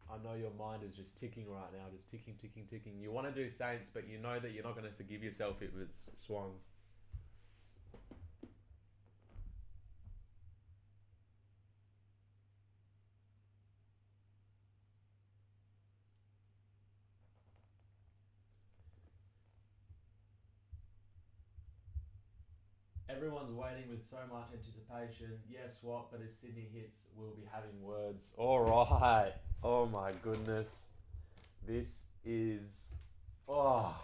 I know your mind is just ticking right now, just ticking. You want to do Saints, but you know that you're not going to forgive yourself if it's Swans. Everyone's waiting with so much anticipation. Yes, swap, but if Sydney hits, we'll be having words. All right. Oh my goodness. This is... Oh.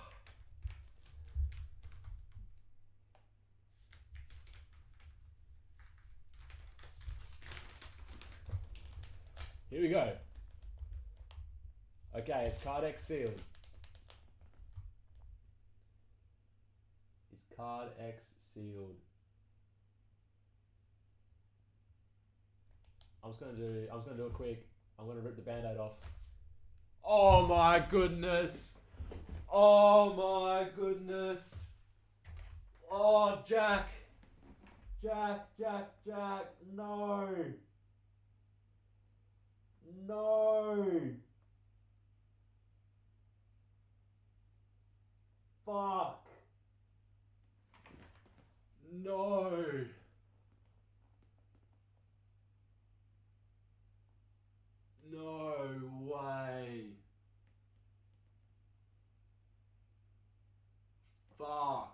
Here we go. Okay, it's card X sealed. It's card X sealed. I'm just gonna do it quick. I'm gonna rip the band-aid off. Oh my goodness. Oh my goodness. Oh, Jack. Jack. No. No. Fuck. No. No way. Fuck.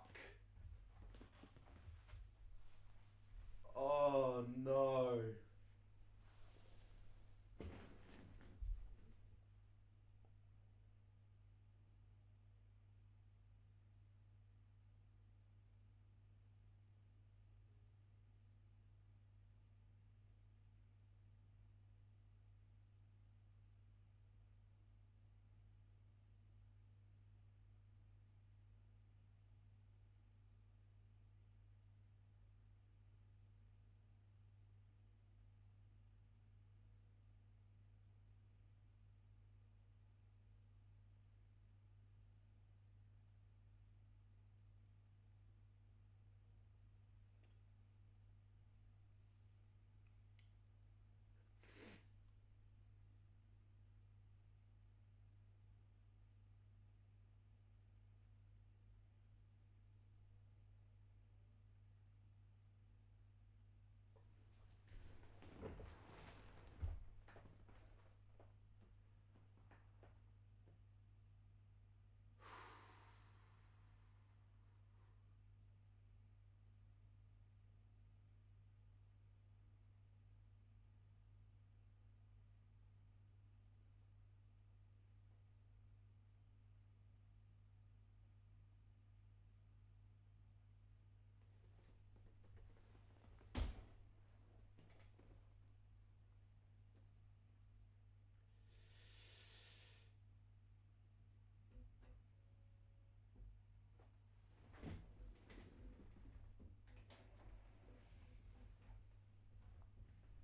Oh no.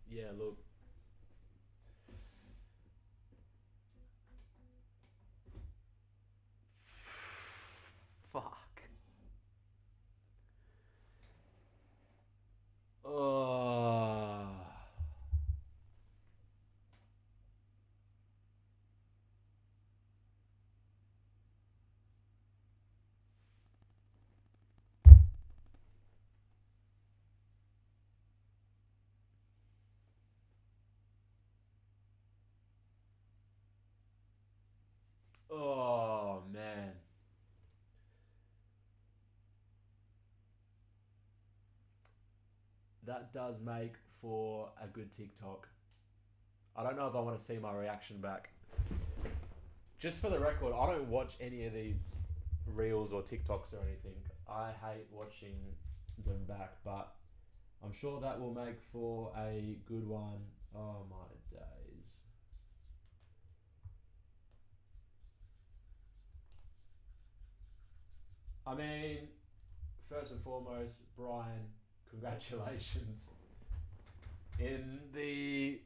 Yeah, look. Fuck. Oh. Oh man. That does make for a good TikTok. I don't know if I want to see my reaction back. Just for the record, I don't watch any of these reels or TikToks or anything. I hate watching them back, but I'm sure that will make for a good one. Oh my days. I mean, first and foremost, Brian, congratulations. In the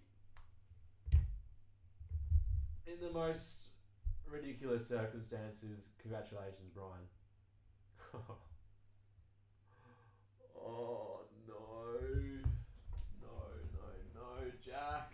most ridiculous circumstances, congratulations, Brian. Oh no. No, Jack.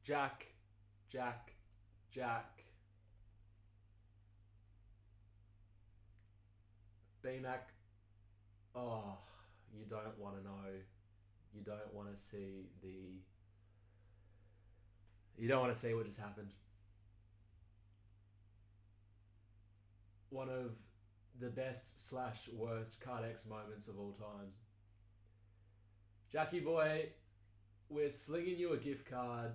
Jack. Jack. Jack. BMAC. Oh, you don't want to know. You don't want to see the. You don't want to see what just happened. One of the best / worst Card X moments of all times. Jackie boy, we're slinging you a gift card.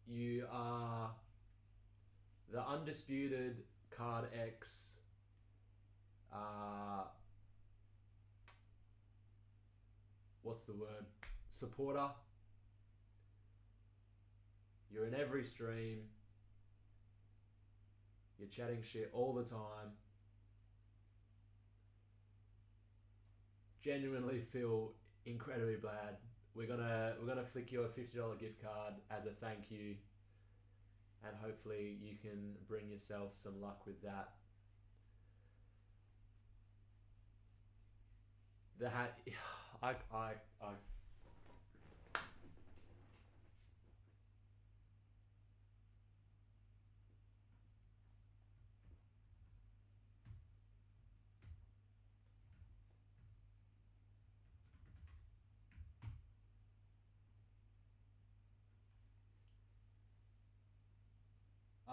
You are the undisputed Card X what's the word? Supporter. You're in every stream. You're chatting shit all the time. Genuinely feel incredibly bad. We're gonna flick you a $50 gift card as a thank you, and hopefully you can bring yourself some luck with that.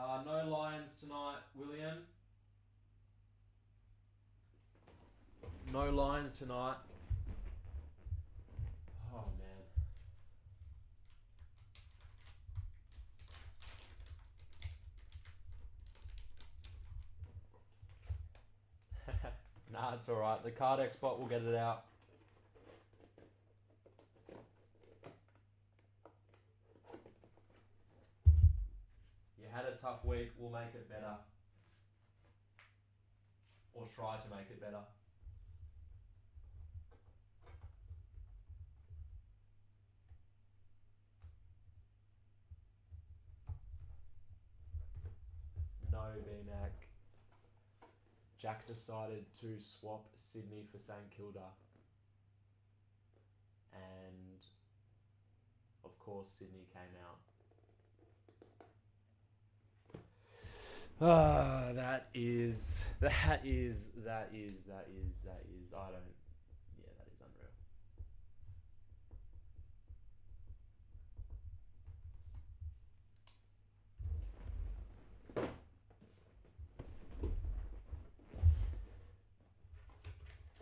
I no Lions tonight, William. No Lions tonight. Oh man. Nah, it's alright. The card export will get it out. You had a tough week, we'll make it better. Or try to make it better. No, BMAC. Jack decided to swap Sydney for St Kilda. And of course Sydney came out. That is I don't, yeah, that is unreal.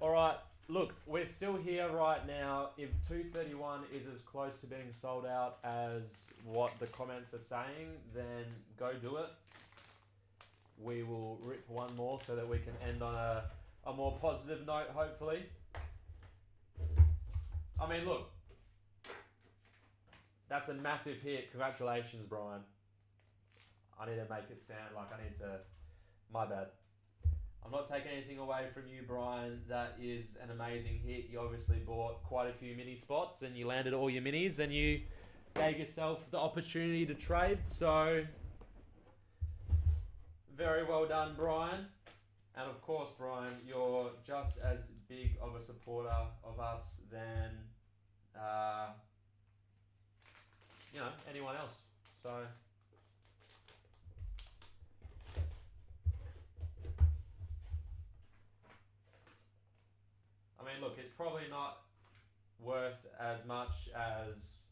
Alright, look, we're still here right now. If 231 is as close to being sold out as what the comments are saying, then go do it. We will rip one more so that we can end on a more positive note, hopefully. I mean, look, that's a massive hit. Congratulations, Brian. I need to make it sound like I need to... My bad. I'm not taking anything away from you, Brian. That is an amazing hit. You obviously bought quite a few mini spots and you landed all your minis and you gave yourself the opportunity to trade. So, very well done, Brian. And of course, Brian, you're just as big of a supporter of us than, anyone else. So... I mean, look, it's probably not worth as much as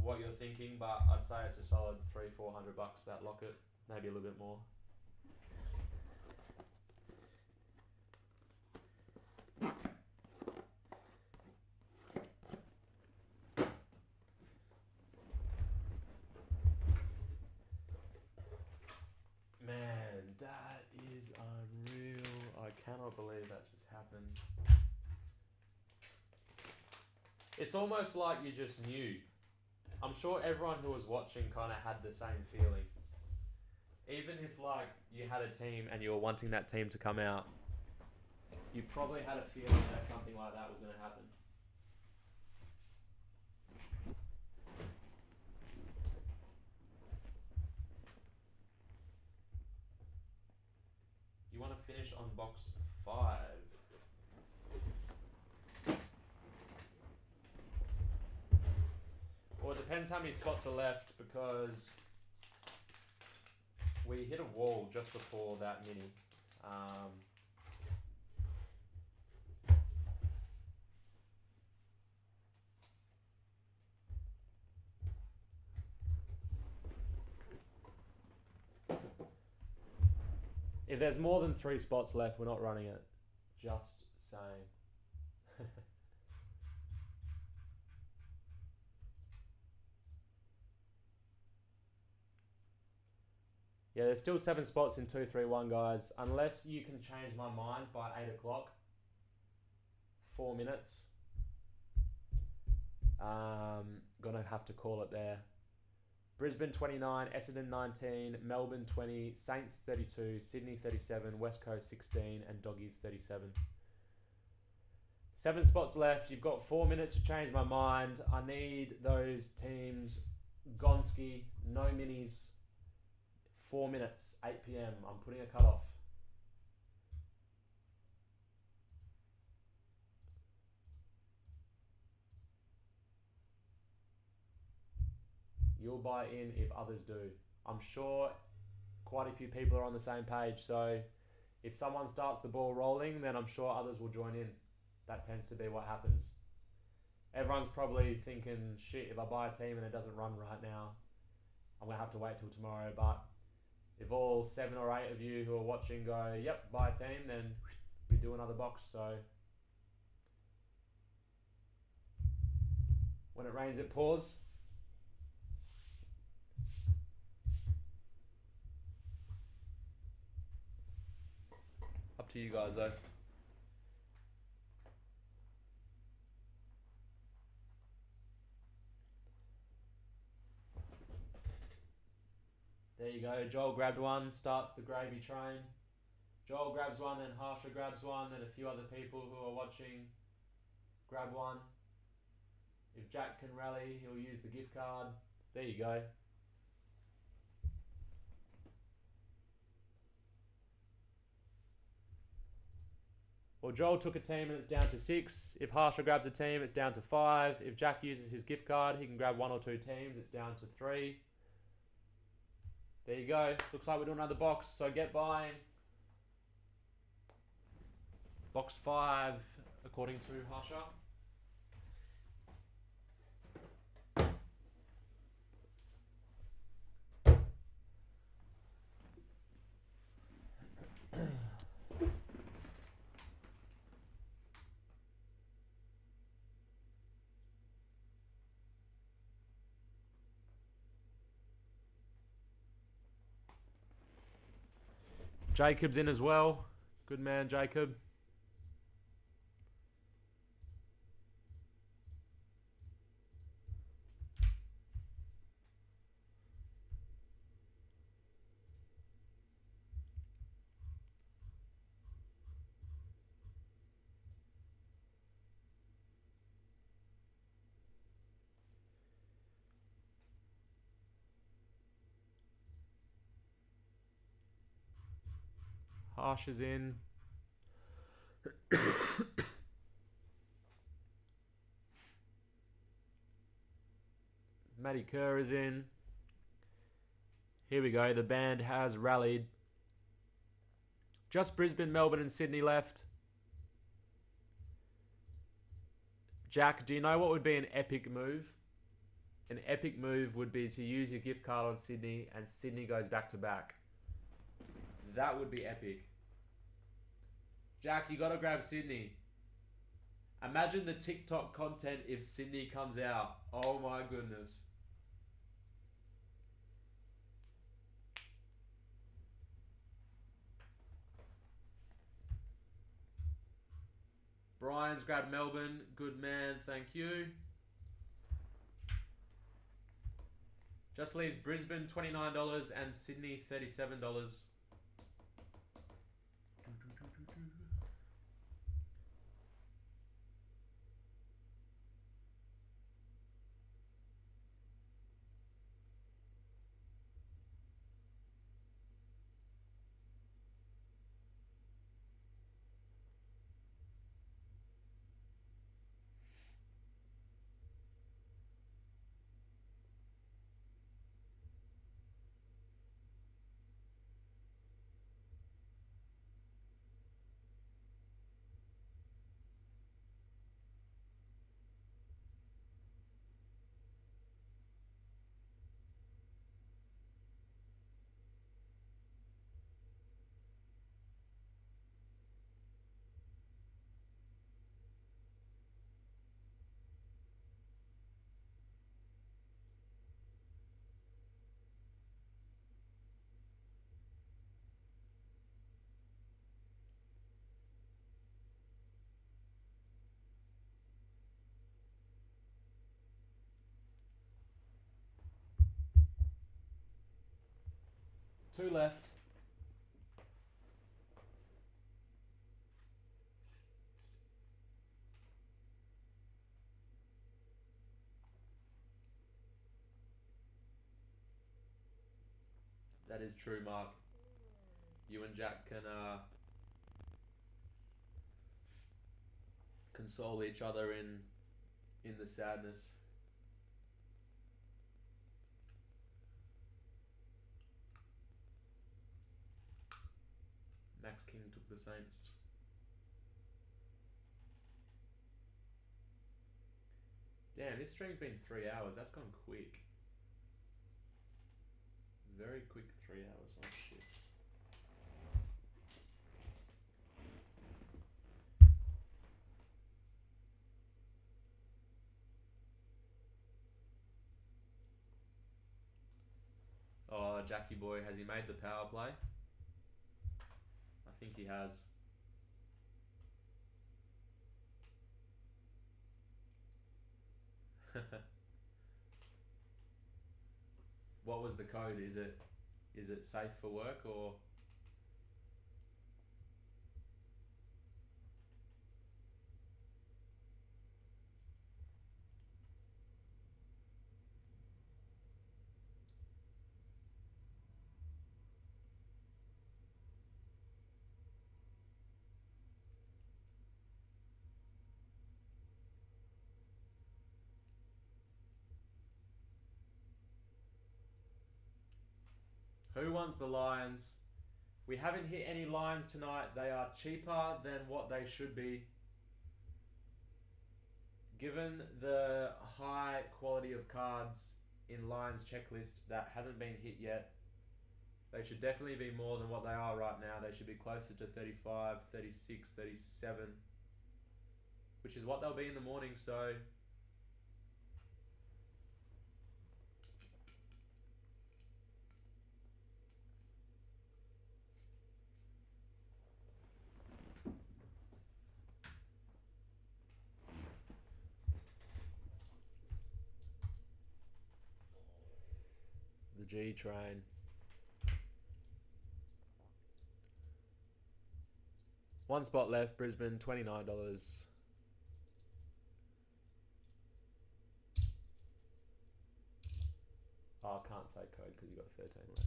what you're thinking, but I'd say it's a solid $300-400 that locket, maybe a little bit more. Man, that is unreal. I cannot believe that just happened. It's almost like you just knew. I'm sure everyone who was watching kind of had the same feeling. Even if like you had a team and you were wanting that team to come out, you probably had a feeling that something like that was going to happen. You want to finish on box 5. Well, it depends how many spots are left because we hit a wall just before that mini. If there's more than 3 spots left, we're not running it. Just saying. Yeah, there's still 7 spots in 231, guys. Unless you can change my mind by 8 o'clock. 4 minutes. Gonna have to call it there. Brisbane 29, Essendon 19, Melbourne 20, Saints 32, Sydney 37, West Coast 16, and Doggies 37. 7 spots left. You've got 4 minutes to change my mind. I need those teams. Gonski, no minis. 4 minutes, 8 p.m. I'm putting a cutoff. You'll buy in if others do. I'm sure quite a few people are on the same page. So if someone starts the ball rolling, then I'm sure others will join in. That tends to be what happens. Everyone's probably thinking, shit, if I buy a team and it doesn't run right now, I'm going to have to wait till tomorrow. But if all 7 or 8 of you who are watching go, yep, buy a team, then we do another box. So when it rains, it pours. Up to you guys though. There you go. Joel grabbed one, starts the gravy train. Joel grabs one, then Harsha grabs one, then a few other people who are watching grab one. If Jack can rally, he'll use the gift card. There you go. Well, Joel took a team and it's down to 6. If Harsha grabs a team, it's down to 5. If Jack uses his gift card, he can grab 1 or 2 teams. It's down to 3. There you go. Looks like we're doing another box, so get buying. Box 5, according to Harsha. Jacob's in as well. Good man, Jacob. Harsh is in. Matty Kerr is in. Here we go. The band has rallied. Just Brisbane, Melbourne, and Sydney left. Jack, do you know what would be an epic move? An epic move would be to use your gift card on Sydney and Sydney goes back to back. That would be epic. Jack, you got to grab Sydney. Imagine the TikTok content if Sydney comes out. Oh my goodness. Brian's grabbed Melbourne. Good man, thank you. Just leaves Brisbane $29 and Sydney $37. 2 left. That is true, Mark. You and Jack can console each other in the sadness. Max King took the Saints. Damn, this stream's been 3 hours. That's gone quick. Very quick 3 hours. Oh shit. Oh, Jackie boy, has he made the power play? I think he has. What was the code? Is it safe for work or? Who wants the Lions? We haven't hit any Lions tonight. They are cheaper than what they should be. Given the high quality of cards in Lions checklist that hasn't been hit yet, they should definitely be more than what they are right now. They should be closer to 35, 36, 37, which is what they'll be in the morning, so... The G train. One spot left, Brisbane, $29. Oh, I can't say code because you got 13 left.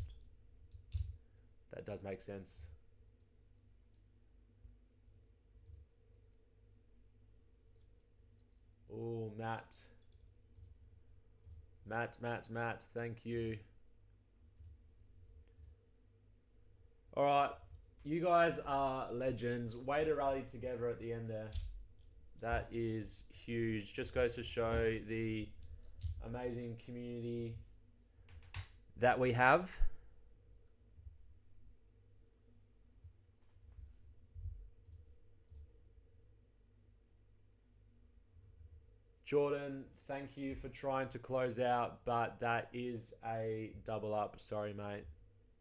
That does make sense. Oh, Matt. Matt, thank you. All right, you guys are legends. Way to rally together at the end there. That is huge. Just goes to show the amazing community that we have. Jordan, thank you for trying to close out, but that is a double up. Sorry, mate.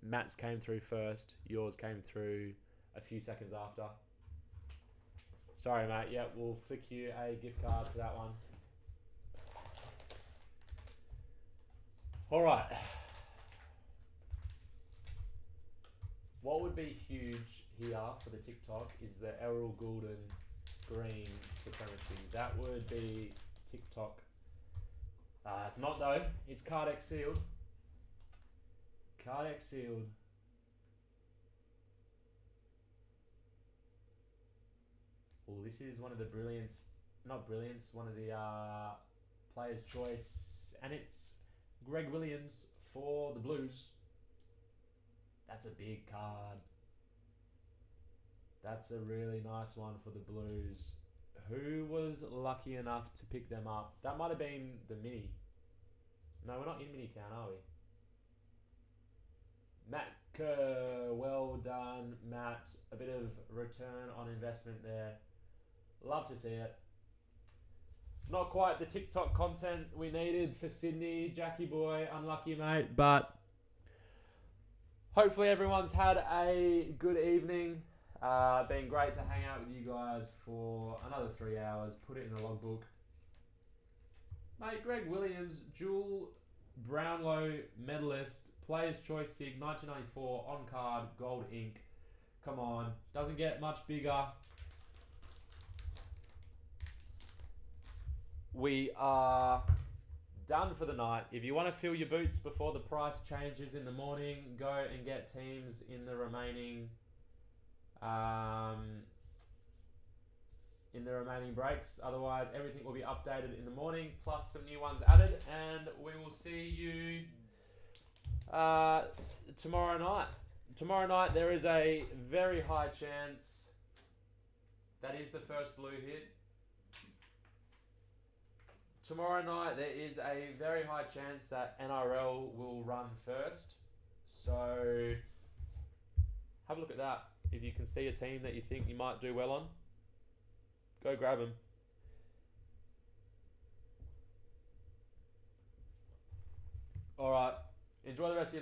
Matt's came through first. Yours came through a few seconds after. Sorry, mate. Yeah, we'll flick you a gift card for that one. All right. What would be huge here for the TikTok is the Errol Goulden green supremacy. That would be TikTok. It's not though. It's Cardex sealed. Cardex sealed. Oh, this is one of the brilliance, not brilliance, one of the player's choice, and it's Greg Williams for the Blues. That's a big card. That's a really nice one for the Blues. Who was lucky enough to pick them up? That might have been the Mini. No, we're not in Mini Town, are we? Matt Kerr, well done, Matt. A bit of return on investment there. Love to see it. Not quite the TikTok content we needed for Sydney. Jackie boy, unlucky, mate. But hopefully everyone's had a good evening. Been great to hang out with you guys for another 3 hours. Put it in the logbook. Mate, Greg Williams, dual Brownlow medalist, Player's Choice SIG 1994 on card, gold ink. Come on, doesn't get much bigger. We are done for the night. If you want to fill your boots before the price changes in the morning, go and get teams in the remaining breaks. Otherwise, everything will be updated in the morning, plus some new ones added, and we will see you tomorrow night. Tomorrow night, there is a very high chance that is the first blue hit. Tomorrow night, there is a very high chance that NRL will run first. So, have a look at that. If you can see a team that you think you might do well on, go grab them. All right. Enjoy the rest of your